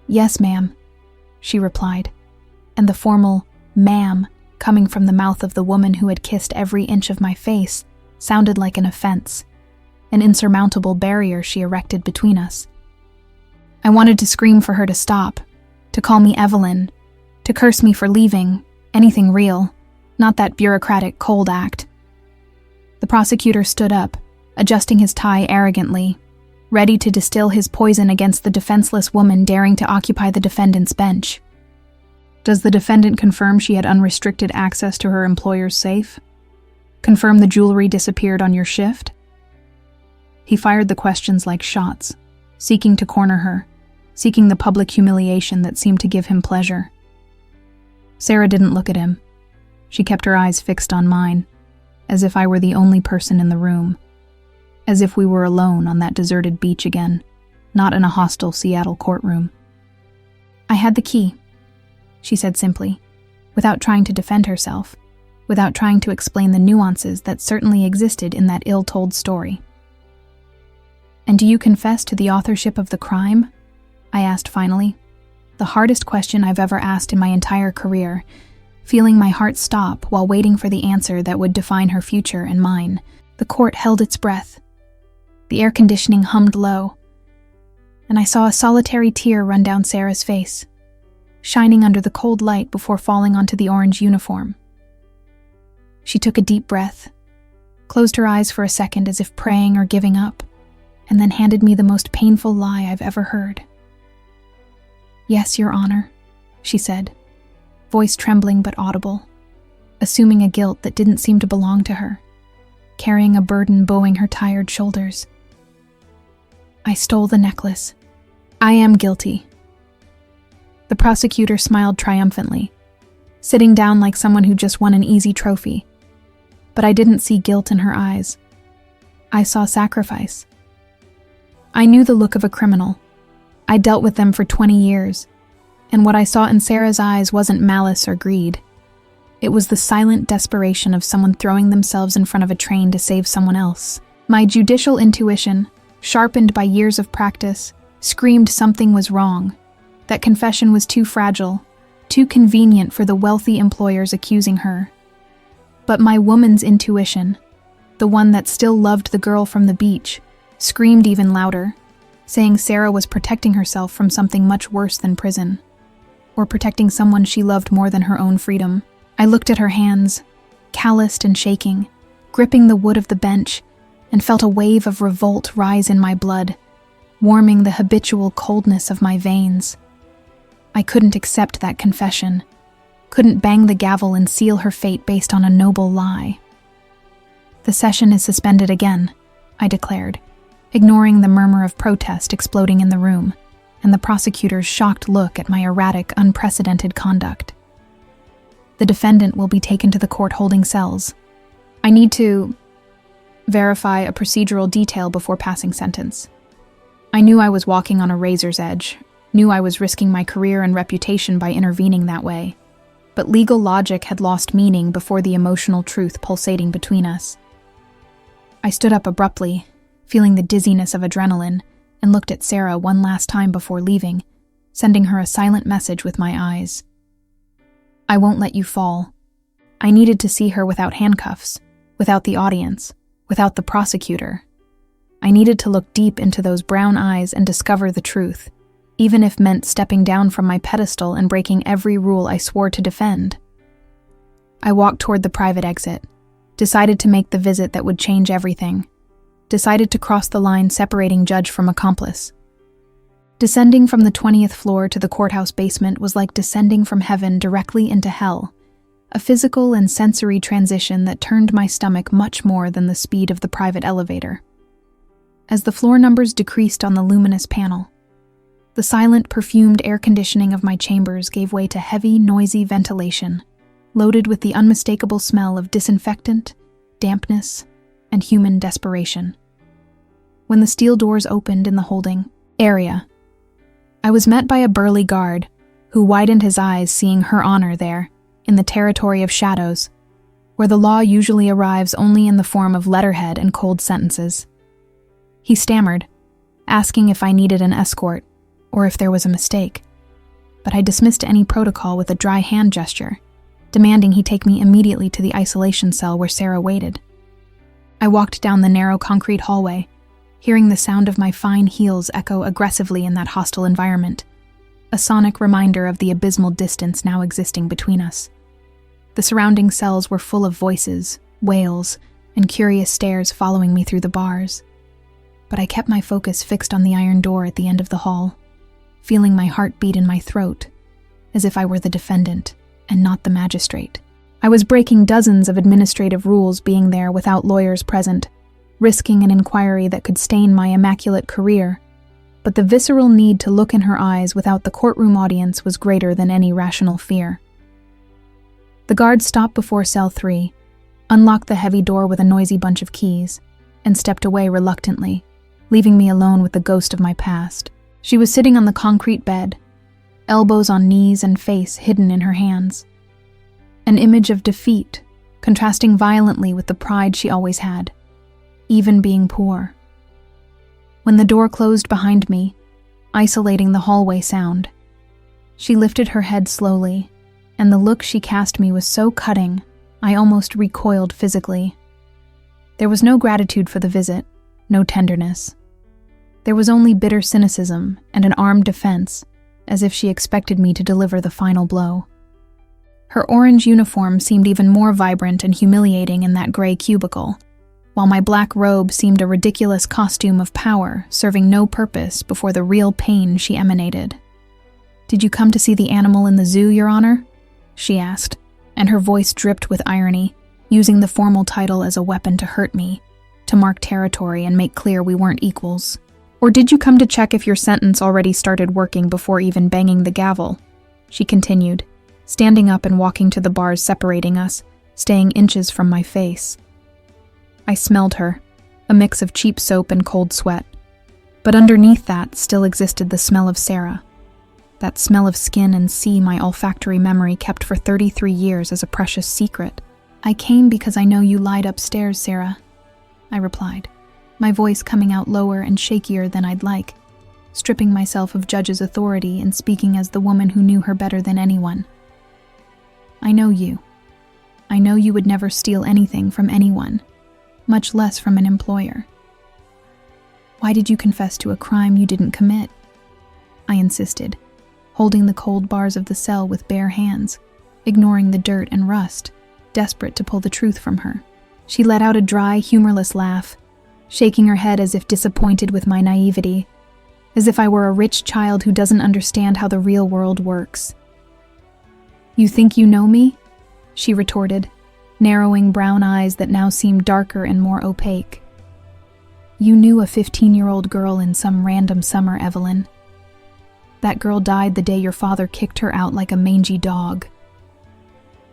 "Yes, ma'am," she replied, and the formal "ma'am" coming from the mouth of the woman who had kissed every inch of my face sounded like an offense, an insurmountable barrier she erected between us. I wanted to scream for her to stop, to call me Evelyn, to curse me for leaving, anything real, not that bureaucratic cold act. The prosecutor stood up, adjusting his tie arrogantly, ready to distill his poison against the defenseless woman daring to occupy the defendant's bench. "Does the defendant confirm she had unrestricted access to her employer's safe? Confirm the jewelry disappeared on your shift?" He fired the questions like shots, seeking to corner her, seeking the public humiliation that seemed to give him pleasure. Sarah didn't look at him. She kept her eyes fixed on mine, as if I were the only person in the room, as if we were alone on that deserted beach again, not in a hostile Seattle courtroom. "I had the key," she said simply, without trying to defend herself, without trying to explain the nuances that certainly existed in that ill-told story. "And do you confess to the authorship of the crime?" I asked finally, the hardest question I've ever asked in my entire career, feeling my heart stop while waiting for the answer that would define her future and mine. The court held its breath. The air conditioning hummed low, and I saw a solitary tear run down Sarah's face, shining under the cold light before falling onto the orange uniform. She took a deep breath, closed her eyes for a second as if praying or giving up, and then handed me the most painful lie I've ever heard. "Yes, Your Honor," she said, voice trembling but audible, assuming a guilt that didn't seem to belong to her, carrying a burden bowing her tired shoulders. "I stole the necklace. I am guilty." The prosecutor smiled triumphantly, sitting down like someone who just won an easy trophy. But I didn't see guilt in her eyes. I saw sacrifice. I knew the look of a criminal. I dealt with them for 20 years, and what I saw in Sarah's eyes wasn't malice or greed. It was the silent desperation of someone throwing themselves in front of a train to save someone else. My judicial intuition, sharpened by years of practice, screamed something was wrong, that confession was too fragile, too convenient for the wealthy employers accusing her. But my woman's intuition, the one that still loved the girl from the beach, screamed even louder, saying Sarah was protecting herself from something much worse than prison, or protecting someone she loved more than her own freedom. I looked at her hands, calloused and shaking, gripping the wood of the bench, and felt a wave of revolt rise in my blood, warming the habitual coldness of my veins. I couldn't accept that confession, couldn't bang the gavel and seal her fate based on a noble lie. "The session is suspended again," I declared, ignoring the murmur of protest exploding in the room, and the prosecutor's shocked look at my erratic, unprecedented conduct. "The defendant will be taken to the court holding cells. I need to verify a procedural detail before passing sentence." I knew I was walking on a razor's edge, knew I was risking my career and reputation by intervening that way. But legal logic had lost meaning before the emotional truth pulsating between us. I stood up abruptly, feeling the dizziness of adrenaline, and looked at Sarah one last time before leaving, sending her a silent message with my eyes. I won't let you fall. I needed to see her without handcuffs, without the audience, without the prosecutor. I needed to look deep into those brown eyes and discover the truth, even if meant stepping down from my pedestal and breaking every rule I swore to defend. I walked toward the private exit, decided to make the visit that would change everything, decided to cross the line separating judge from accomplice. Descending from the 20th floor to the courthouse basement was like descending from heaven directly into hell, a physical and sensory transition that turned my stomach much more than the speed of the private elevator. As the floor numbers decreased on the luminous panel, the silent, perfumed air conditioning of my chambers gave way to heavy, noisy ventilation, loaded with the unmistakable smell of disinfectant, dampness, and human desperation. When the steel doors opened in the holding area, I was met by a burly guard who widened his eyes seeing Her Honor there, in the territory of shadows, where the law usually arrives only in the form of letterhead and cold sentences. He stammered, asking if I needed an escort or if there was a mistake, but I dismissed any protocol with a dry hand gesture, demanding he take me immediately to the isolation cell where Sarah waited. I walked down the narrow concrete hallway, hearing the sound of my fine heels echo aggressively in that hostile environment, a sonic reminder of the abysmal distance now existing between us. The surrounding cells were full of voices, wails, and curious stares following me through the bars. But I kept my focus fixed on the iron door at the end of the hall, feeling my heart beat in my throat, as if I were the defendant and not the magistrate. I was breaking dozens of administrative rules being there without lawyers present, risking an inquiry that could stain my immaculate career, but the visceral need to look in her eyes without the courtroom audience was greater than any rational fear. The guard stopped before cell 3, unlocked the heavy door with a noisy bunch of keys, and stepped away reluctantly, leaving me alone with the ghost of my past. She was sitting on the concrete bed, elbows on knees and face hidden in her hands. An image of defeat, contrasting violently with the pride she always had, even being poor. When the door closed behind me, isolating the hallway sound, she lifted her head slowly, and the look she cast me was so cutting, I almost recoiled physically. There was no gratitude for the visit, no tenderness. There was only bitter cynicism and an armed defense, as if she expected me to deliver the final blow. Her orange uniform seemed even more vibrant and humiliating in that gray cubicle, while my black robe seemed a ridiculous costume of power serving no purpose before the real pain she emanated. "Did you come to see the animal in the zoo, Your Honor?" she asked, and her voice dripped with irony, using the formal title as a weapon to hurt me, to mark territory and make clear we weren't equals. "Or did you come to check if your sentence already started working before even banging the gavel?" she continued, standing up and walking to the bars separating us, staying inches from my face. I smelled her, a mix of cheap soap and cold sweat. But underneath that still existed the smell of Sarah, that smell of skin and sea my olfactory memory kept for 33 years as a precious secret. "I came because I know you lied upstairs, Sarah," I replied, my voice coming out lower and shakier than I'd like, stripping myself of judge's authority and speaking as the woman who knew her better than anyone. "I know you. I know you would never steal anything from anyone, much less from an employer. Why did you confess to a crime you didn't commit?" I insisted, holding the cold bars of the cell with bare hands, ignoring the dirt and rust, desperate to pull the truth from her. She let out a dry, humorless laugh, shaking her head as if disappointed with my naivety, as if I were a rich child who doesn't understand how the real world works. "You think you know me?" she retorted, narrowing brown eyes that now seemed darker and more opaque. "You knew a 15-year-old girl in some random summer, Evelyn. That girl died the day your father kicked her out like a mangy dog.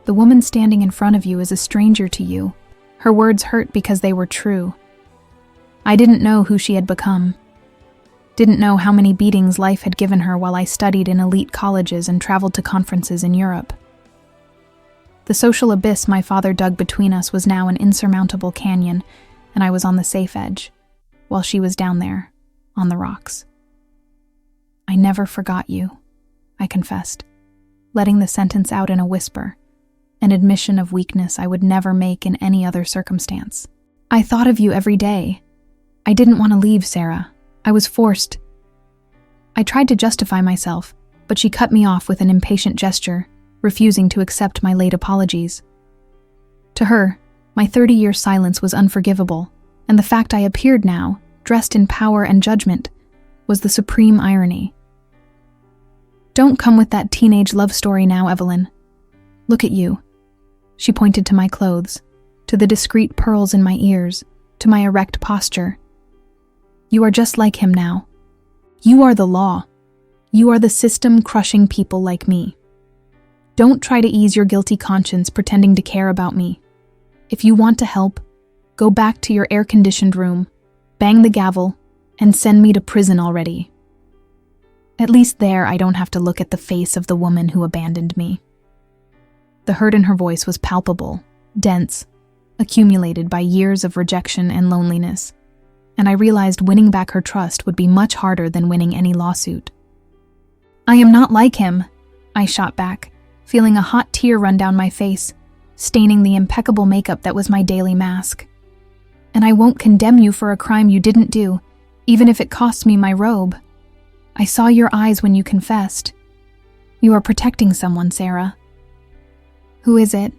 The woman standing in front of you is a stranger to you." Her words hurt because they were true. I didn't know who she had become. Didn't know how many beatings life had given her while I studied in elite colleges and traveled to conferences in Europe. The social abyss my father dug between us was now an insurmountable canyon, and I was on the safe edge, while she was down there, on the rocks. "I never forgot you," I confessed, letting the sentence out in a whisper, an admission of weakness I would never make in any other circumstance. "I thought of you every day. I didn't want to leave, Sarah. I was forced." I tried to justify myself, but she cut me off with an impatient gesture, refusing to accept my late apologies. To her, my 30-year silence was unforgivable, and the fact I appeared now, dressed in power and judgment, was the supreme irony. "Don't come with that teenage love story now, Evelyn. Look at you." She pointed to my clothes, to the discreet pearls in my ears, to my erect posture. "You are just like him now. You are the law. You are the system crushing people like me. Don't try to ease your guilty conscience pretending to care about me. If you want to help, go back to your air-conditioned room, bang the gavel, and send me to prison already. At least there I don't have to look at the face of the woman who abandoned me." The hurt in her voice was palpable, dense, accumulated by years of rejection and loneliness, and I realized winning back her trust would be much harder than winning any lawsuit. "I am not like him," I shot back, feeling a hot tear run down my face, staining the impeccable makeup that was my daily mask. "And I won't condemn you for a crime you didn't do, even if it costs me my robe. I saw your eyes when you confessed. You are protecting someone, Sarah." "Who is it?"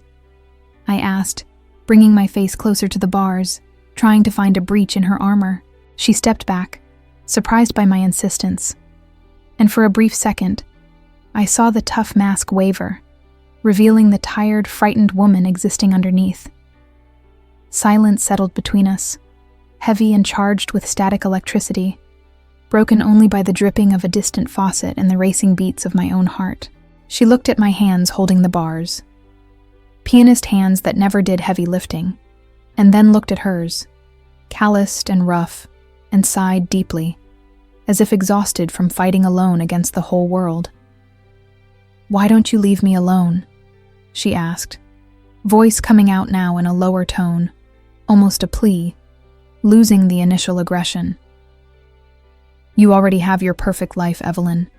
I asked, bringing my face closer to the bars, trying to find a breach in her armor. She stepped back, surprised by my insistence, and for a brief second, I saw the tough mask waver, revealing the tired, frightened woman existing underneath. Silence settled between us, heavy and charged with static electricity, broken only by the dripping of a distant faucet and the racing beats of my own heart. She looked at my hands holding the bars, pianist hands that never did heavy lifting, and then looked at hers, calloused and rough, and sighed deeply, as if exhausted from fighting alone against the whole world. "Why don't you leave me alone?" she asked, voice coming out now in a lower tone, almost a plea, losing the initial aggression. "You already have your perfect life, Evelyn.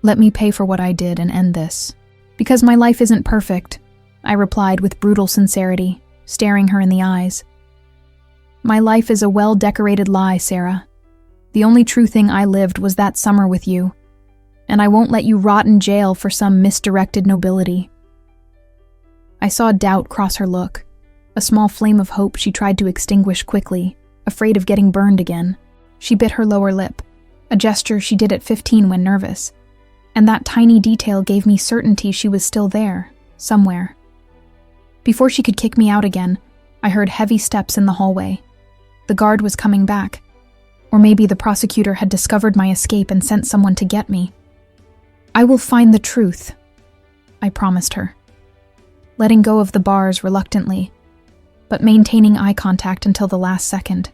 Let me pay for what I did and end this." "Because my life isn't perfect," I replied with brutal sincerity, staring her in the eyes. "My life is a well-decorated lie, Sarah. The only true thing I lived was that summer with you, and I won't let you rot in jail for some misdirected nobility." I saw doubt cross her look, a small flame of hope she tried to extinguish quickly, afraid of getting burned again. She bit her lower lip, a gesture she did at 15 when nervous, and that tiny detail gave me certainty she was still there, somewhere. Before she could kick me out again, I heard heavy steps in the hallway. The guard was coming back, or maybe the prosecutor had discovered my escape and sent someone to get me. "I will find the truth," I promised her, letting go of the bars reluctantly, but maintaining eye contact until the last second.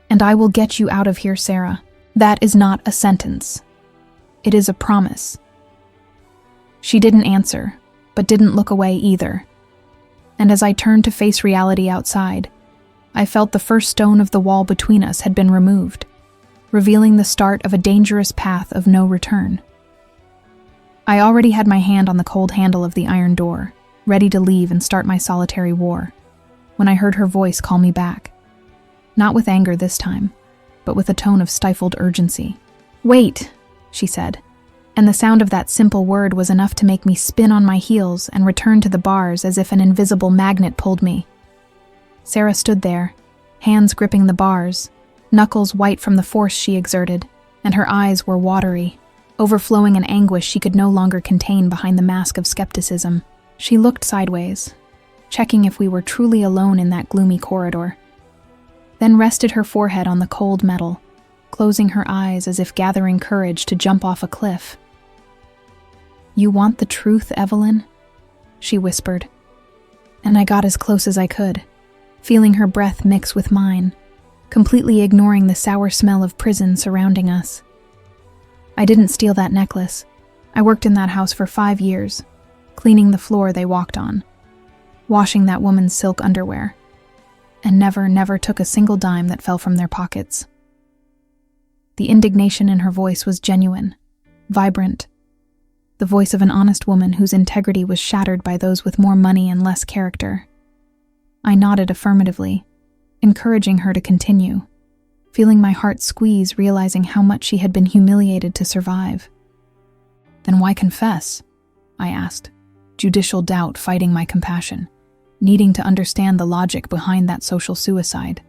"And I will get you out of here, Sarah. That is not a sentence. It is a promise." She didn't answer, but didn't look away either. And as I turned to face reality outside, I felt the first stone of the wall between us had been removed, revealing the start of a dangerous path of no return. I already had my hand on the cold handle of the iron door, ready to leave and start my solitary war, when I heard her voice call me back. Not with anger this time, but with a tone of stifled urgency. "Wait," she said, and the sound of that simple word was enough to make me spin on my heels and return to the bars as if an invisible magnet pulled me. Sarah stood there, hands gripping the bars, knuckles white from the force she exerted, and her eyes were watery, overflowing an anguish she could no longer contain behind the mask of skepticism. She looked sideways, checking if we were truly alone in that gloomy corridor, then rested her forehead on the cold metal, closing her eyes as if gathering courage to jump off a cliff. "You want the truth, Evelyn?" she whispered, and I got as close as I could, feeling her breath mix with mine, completely ignoring the sour smell of prison surrounding us. I didn't steal that necklace. I worked in that house for 5 years, cleaning the floor they walked on, washing that woman's silk underwear, and never took a single dime that fell from their pockets. The indignation in her voice was genuine, vibrant, the voice of an honest woman whose integrity was shattered by those with more money and less character. I nodded affirmatively, encouraging her to continue, feeling my heart squeeze, realizing how much she had been humiliated to survive. "Then why confess?" I asked, judicial doubt fighting my compassion, needing to understand the logic behind that social suicide.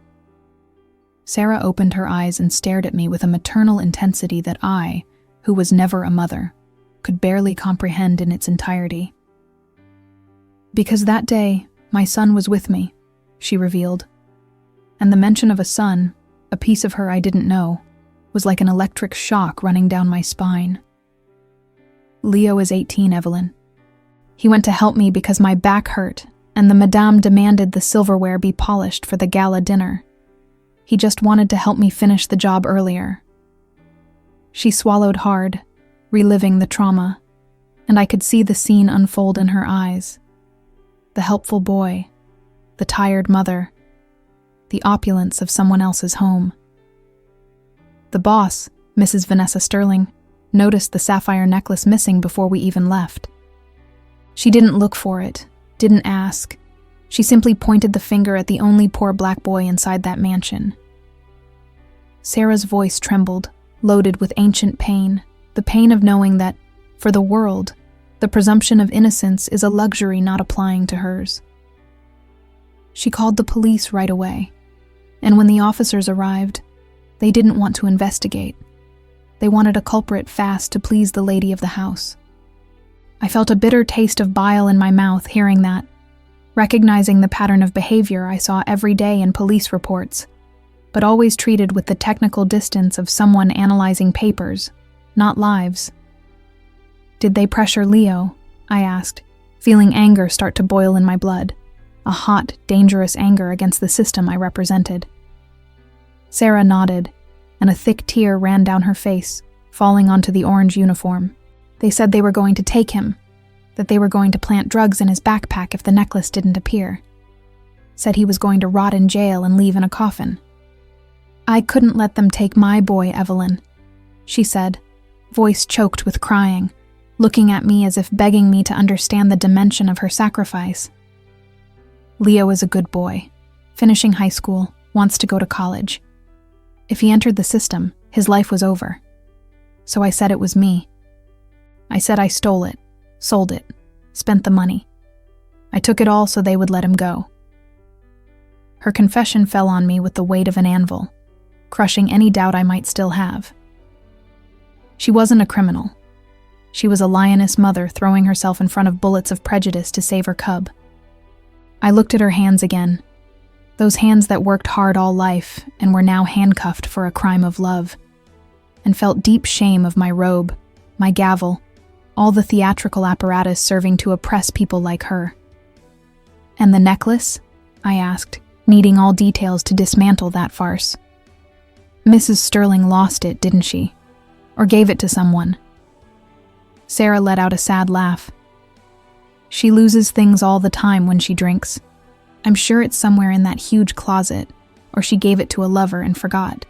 Sarah opened her eyes and stared at me with a maternal intensity that I, who was never a mother, could barely comprehend in its entirety. "Because that day, my son was with me," she revealed, and the mention of a son, a piece of her I didn't know, was like an electric shock running down my spine. "Leo is 18, Evelyn. He went to help me because my back hurt, and the madame demanded the silverware be polished for the gala dinner. He just wanted to help me finish the job earlier." She swallowed hard, reliving the trauma, and I could see the scene unfold in her eyes. The helpful boy, the tired mother, the opulence of someone else's home. The boss, Mrs. Vanessa Sterling, noticed the sapphire necklace missing before we even left. She didn't look for it, didn't ask. She simply pointed the finger at the only poor black boy inside that mansion. Sarah's voice trembled, loaded with ancient pain, the pain of knowing that, for the world, the presumption of innocence is a luxury not applying to hers. She called the police right away, and when the officers arrived, they didn't want to investigate. They wanted a culprit fast to please the lady of the house. I felt a bitter taste of bile in my mouth hearing that, recognizing the pattern of behavior I saw every day in police reports, but always treated with the technical distance of someone analyzing papers, not lives. "Did they pressure Leo?" I asked, feeling anger start to boil in my blood, a hot, dangerous anger against the system I represented. Sarah nodded, and a thick tear ran down her face, falling onto the orange uniform. "They said they were going to take him, that they were going to plant drugs in his backpack if the necklace didn't appear. Said he was going to rot in jail and leave in a coffin. I couldn't let them take my boy, Evelyn," she said, voice choked with crying, looking at me as if begging me to understand the dimension of her sacrifice. "Leo is a good boy, finishing high school, wants to go to college. If he entered the system, his life was over. So I said it was me. I said I stole it, sold it, spent the money. I took it all so they would let him go." Her confession fell on me with the weight of an anvil, crushing any doubt I might still have. She wasn't a criminal. She was a lioness mother throwing herself in front of bullets of prejudice to save her cub. I looked at her hands again, those hands that worked hard all life and were now handcuffed for a crime of love, and felt deep shame of my robe, my gavel, all the theatrical apparatus serving to oppress people like her. "And the necklace?" I asked, needing all details to dismantle that farce. "Mrs. Sterling lost it, didn't she? Or gave it to someone?" Sarah let out a sad laugh. "She loses things all the time when she drinks. I'm sure it's somewhere in that huge closet, or she gave it to a lover and forgot.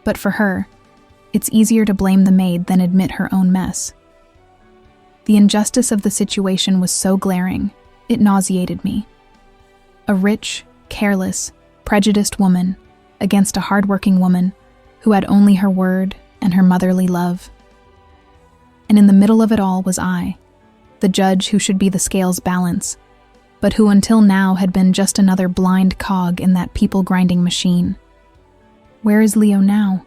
But for her, it's easier to blame the maid than admit her own mess." The injustice of the situation was so glaring, it nauseated me. A rich, careless, prejudiced woman against a hardworking woman who had only her word and her motherly love. And in the middle of it all was I, the judge who should be the scale's balance, but who until now had been just another blind cog in that people-grinding machine. "Where is Leo now?"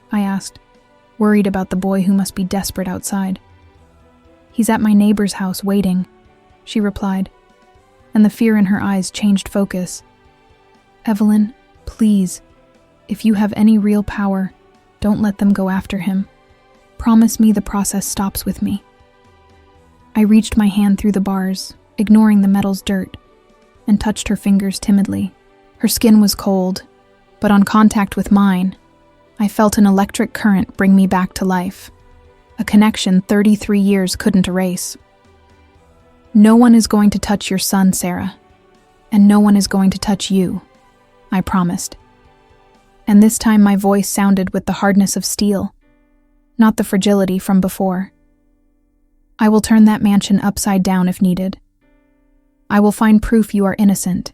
I asked, worried about the boy who must be desperate outside. "He's at my neighbor's house waiting," she replied, and the fear in her eyes changed focus. "Evelyn, please, if you have any real power, don't let them go after him. Promise me the process stops with me." I reached my hand through the bars, ignoring the metal's dirt, and touched her fingers timidly. Her skin was cold, but on contact with mine, I felt an electric current bring me back to life, a connection 33 years couldn't erase. No one is going to touch your son, Sarah, and no one is going to touch you, I promised. And this time my voice sounded with the hardness of steel, not the fragility from before. I will turn that mansion upside down if needed. I will find proof you are innocent,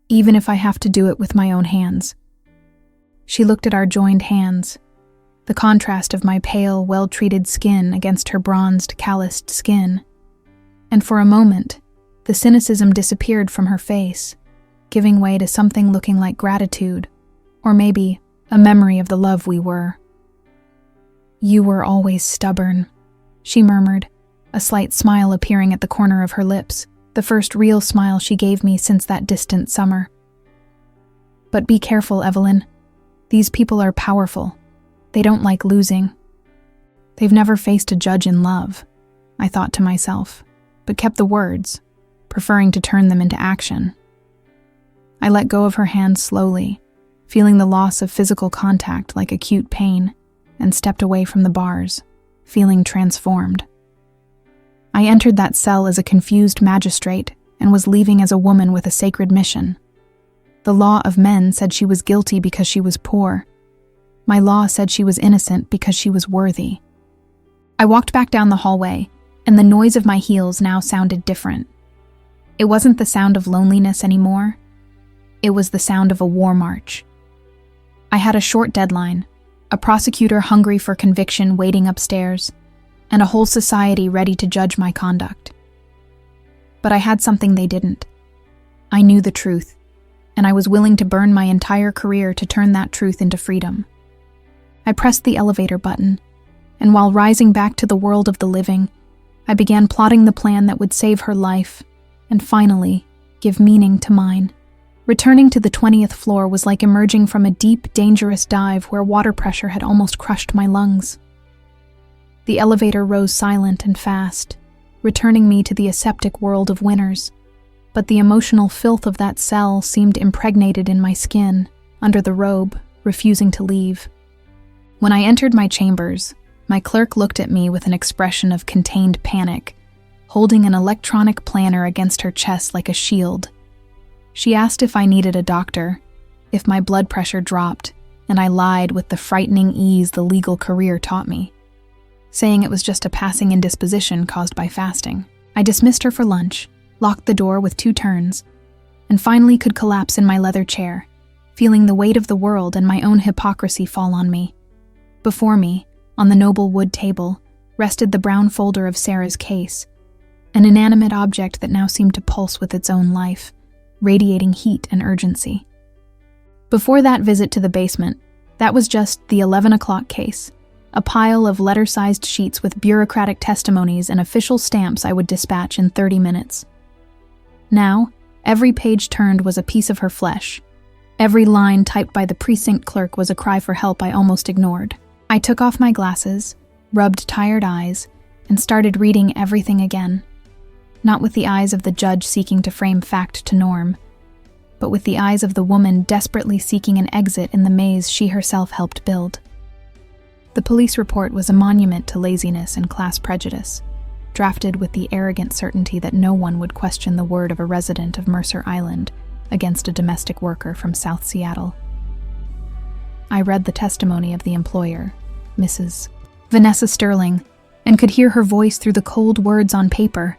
even if I have to do it with my own hands. She looked at our joined hands, the contrast of my pale, well-treated skin against her bronzed, calloused skin, and for a moment, the cynicism disappeared from her face, giving way to something looking like gratitude, or maybe a memory of the love we were. "You were always stubborn," she murmured, a slight smile appearing at the corner of her lips, the first real smile she gave me since that distant summer. "But be careful, Evelyn. These people are powerful. They don't like losing. They've never faced a judge in love," I thought to myself, but kept the words, preferring to turn them into action. I let go of her hand slowly, feeling the loss of physical contact like acute pain, and stepped away from the bars, feeling transformed. I entered that cell as a confused magistrate and was leaving as a woman with a sacred mission. The law of men said she was guilty because she was poor. My law said she was innocent because she was worthy. I walked back down the hallway, and the noise of my heels now sounded different. It wasn't the sound of loneliness anymore. It was the sound of a war march. I had a short deadline, a prosecutor hungry for conviction waiting upstairs, and a whole society ready to judge my conduct. But I had something they didn't. I knew the truth, and I was willing to burn my entire career to turn that truth into freedom. I pressed the elevator button, and while rising back to the world of the living, I began plotting the plan that would save her life, and finally, give meaning to mine. Returning to the 20th floor was like emerging from a deep, dangerous dive where water pressure had almost crushed my lungs. The elevator rose silent and fast, returning me to the aseptic world of winners, but the emotional filth of that cell seemed impregnated in my skin, under the robe, refusing to leave. When I entered my chambers, my clerk looked at me with an expression of contained panic, holding an electronic planner against her chest like a shield. She asked if I needed a doctor, if my blood pressure dropped, and I lied with the frightening ease the legal career taught me, saying it was just a passing indisposition caused by fasting. I dismissed her for lunch, locked the door with 2 turns, and finally could collapse in my leather chair, feeling the weight of the world and my own hypocrisy fall on me. Before me, on the noble wood table, rested the brown folder of Sarah's case, an inanimate object that now seemed to pulse with its own life, radiating heat and urgency. Before that visit to the basement, that was just the 11 o'clock case, a pile of letter-sized sheets with bureaucratic testimonies and official stamps I would dispatch in 30 minutes. Now, every page turned was a piece of her flesh. Every line typed by the precinct clerk was a cry for help I almost ignored. I took off my glasses, rubbed tired eyes, and started reading everything again. Not with the eyes of the judge seeking to frame fact to norm, but with the eyes of the woman desperately seeking an exit in the maze she herself helped build. The police report was a monument to laziness and class prejudice, drafted with the arrogant certainty that no one would question the word of a resident of Mercer Island against a domestic worker from South Seattle. I read the testimony of the employer, Mrs. Vanessa Sterling, and could hear her voice through the cold words on paper,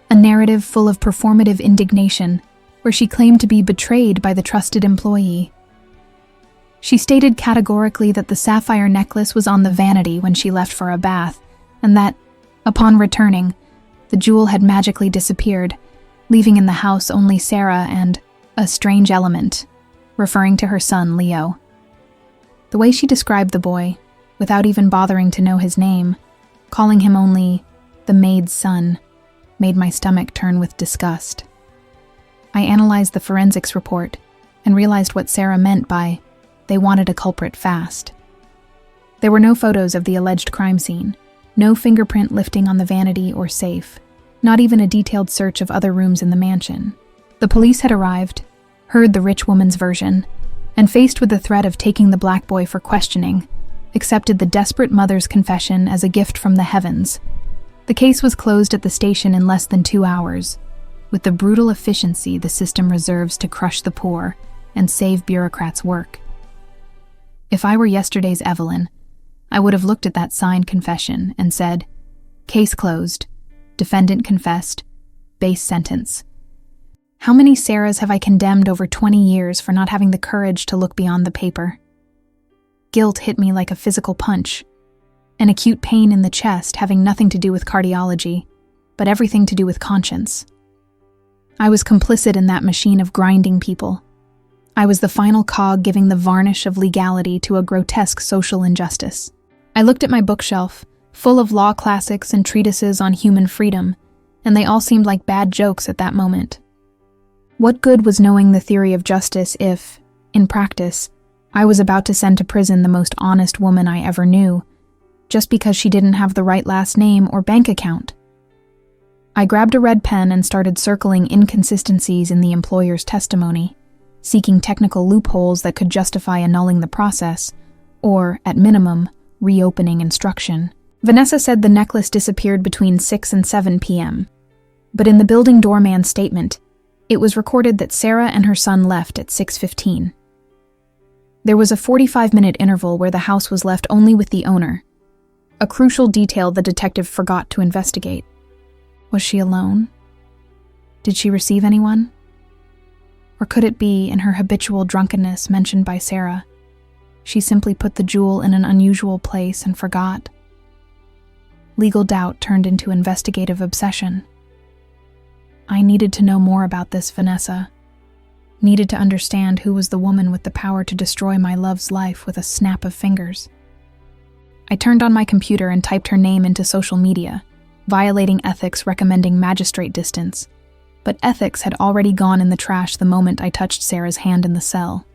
a narrative full of performative indignation, where she claimed to be betrayed by the trusted employee. She stated categorically that the sapphire necklace was on the vanity when she left for a bath, and that, upon returning, the jewel had magically disappeared, leaving in the house only Sarah and a strange element, referring to her son, Leo. The way she described the boy, without even bothering to know his name, calling him only the maid's son, made my stomach turn with disgust. I analyzed the forensics report and realized what Sarah meant by, they wanted a culprit fast. There were no photos of the alleged crime scene, no fingerprint lifting on the vanity or safe, not even a detailed search of other rooms in the mansion. The police had arrived, heard the rich woman's version, and faced with the threat of taking the black boy for questioning, accepted the desperate mother's confession as a gift from the heavens. The case was closed at the station in less than 2 hours, with the brutal efficiency the system reserves to crush the poor and save bureaucrats' work. If I were yesterday's Evelyn, I would have looked at that signed confession and said, "Case closed. Defendant confessed. Base sentence." How many Sarahs have I condemned over 20 years for not having the courage to look beyond the paper? Guilt hit me like a physical punch, an acute pain in the chest having nothing to do with cardiology, but everything to do with conscience. I was complicit in that machine of grinding people. I was the final cog giving the varnish of legality to a grotesque social injustice. I looked at my bookshelf, full of law classics and treatises on human freedom, and they all seemed like bad jokes at that moment. What good was knowing the theory of justice if, in practice, I was about to send to prison the most honest woman I ever knew, just because she didn't have the right last name or bank account? I grabbed a red pen and started circling inconsistencies in the employer's testimony, seeking technical loopholes that could justify annulling the process, or, at minimum, reopening instruction. Vanessa said the necklace disappeared between 6 and 7 p.m., but in the building doorman's statement, it was recorded that Sarah and her son left at 6:15. There was a 45-minute interval where the house was left only with the owner, a crucial detail the detective forgot to investigate. Was she alone? Did she receive anyone? Or could it be, in her habitual drunkenness mentioned by Sarah, she simply put the jewel in an unusual place and forgot? Legal doubt turned into investigative obsession. I needed to know more about this Vanessa. Needed to understand who was the woman with the power to destroy my love's life with a snap of fingers. I turned on my computer and typed her name into social media, violating ethics recommending magistrate distance, but ethics had already gone in the trash the moment I touched Sarah's hand in the cell.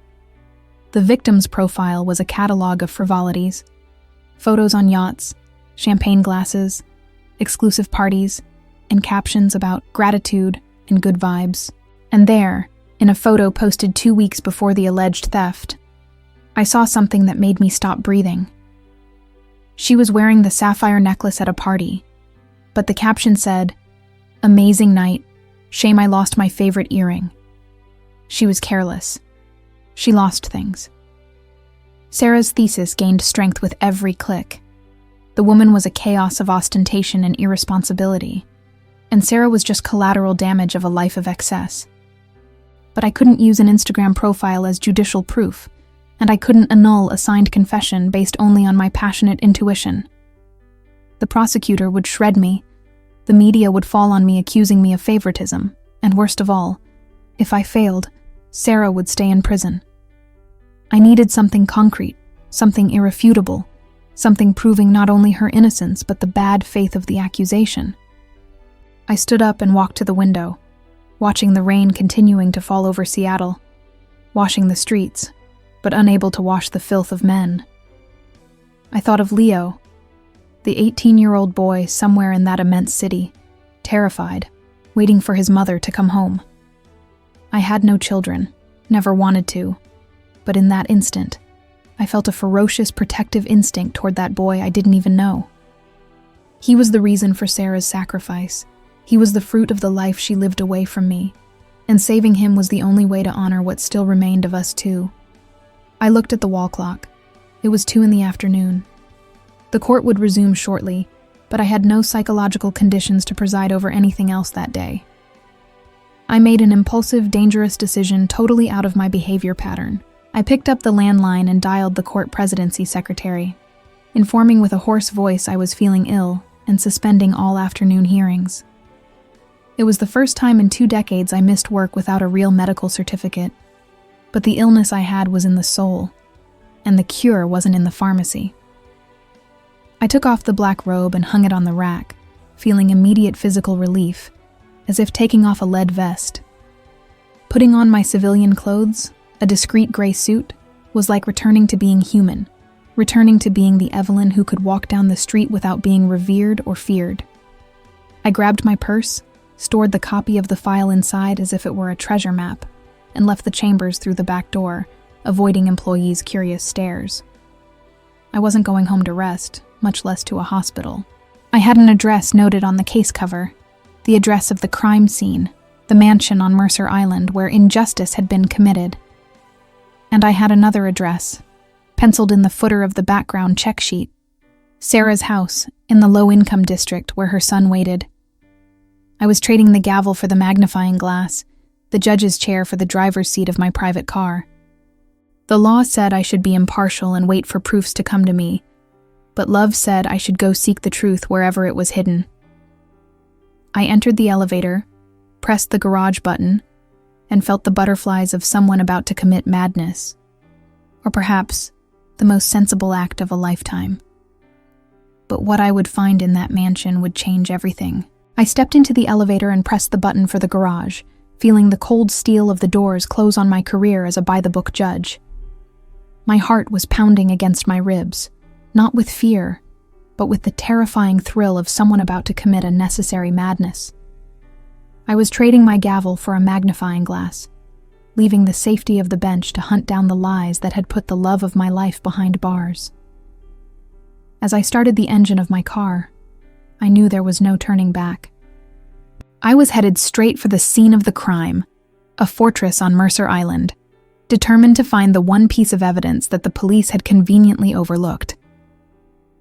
The victim's profile was a catalog of frivolities, photos on yachts, champagne glasses, exclusive parties, and captions about gratitude and good vibes. And there, in a photo posted 2 weeks before the alleged theft, I saw something that made me stop breathing. She was wearing the sapphire necklace at a party, but the caption said, "Amazing night. Shame I lost my favorite earring." She was careless. She lost things. Sarah's thesis gained strength with every click. The woman was a chaos of ostentation and irresponsibility, and Sarah was just collateral damage of a life of excess. But I couldn't use an Instagram profile as judicial proof, and I couldn't annul a signed confession based only on my passionate intuition. The prosecutor would shred me, the media would fall on me accusing me of favoritism, and worst of all, if I failed, Sarah would stay in prison. I needed something concrete, something irrefutable, something proving not only her innocence but the bad faith of the accusation. I stood up and walked to the window, watching the rain continuing to fall over Seattle, washing the streets, but unable to wash the filth of men. I thought of Leo, the 18-year-old boy somewhere in that immense city, terrified, waiting for his mother to come home. I had no children, never wanted to, but in that instant, I felt a ferocious protective instinct toward that boy I didn't even know. He was the reason for Sarah's sacrifice. He was the fruit of the life she lived away from me, and saving him was the only way to honor what still remained of us two. I looked at the wall clock. It was 2 p.m. The court would resume shortly, but I had no psychological conditions to preside over anything else that day. I made an impulsive, dangerous decision totally out of my behavior pattern. I picked up the landline and dialed the court presidency secretary, informing with a hoarse voice I was feeling ill and suspending all afternoon hearings. It was the first time in 2 decades I missed work without a real medical certificate, but the illness I had was in the soul, and the cure wasn't in the pharmacy. I took off the black robe and hung it on the rack, feeling immediate physical relief, as if taking off a lead vest. Putting on my civilian clothes, a discreet gray suit, was like returning to being human, returning to being the Evelyn who could walk down the street without being revered or feared. I grabbed my purse, stored the copy of the file inside as if it were a treasure map, and left the chambers through the back door, avoiding employees' curious stares. I wasn't going home to rest, much less to a hospital. I had an address noted on the case cover, the address of the crime scene, the mansion on Mercer Island where injustice had been committed. And I had another address, penciled in the footer of the background check sheet, Sarah's house in the low-income district where her son waited. I was trading the gavel for the magnifying glass, the judge's chair for the driver's seat of my private car. The law said I should be impartial and wait for proofs to come to me, but love said I should go seek the truth wherever it was hidden. I entered the elevator, pressed the garage button, and felt the butterflies of someone about to commit madness, or perhaps the most sensible act of a lifetime. But what I would find in that mansion would change everything. I stepped into the elevator and pressed the button for the garage, feeling the cold steel of the doors close on my career as a by-the-book judge. My heart was pounding against my ribs, not with fear, but with the terrifying thrill of someone about to commit a necessary madness. I was trading my gavel for a magnifying glass, leaving the safety of the bench to hunt down the lies that had put the love of my life behind bars. As I started the engine of my car, I knew there was no turning back. I was headed straight for the scene of the crime, a fortress on Mercer Island, determined to find the one piece of evidence that the police had conveniently overlooked.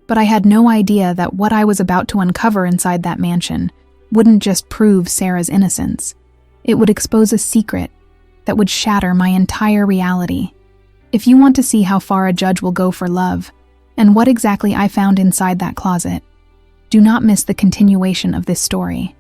But I had no idea that what I was about to uncover inside that mansion wouldn't just prove Sarah's innocence. It would expose a secret that would shatter my entire reality. If you want to see how far a judge will go for love, and what exactly I found inside that closet, do not miss the continuation of this story.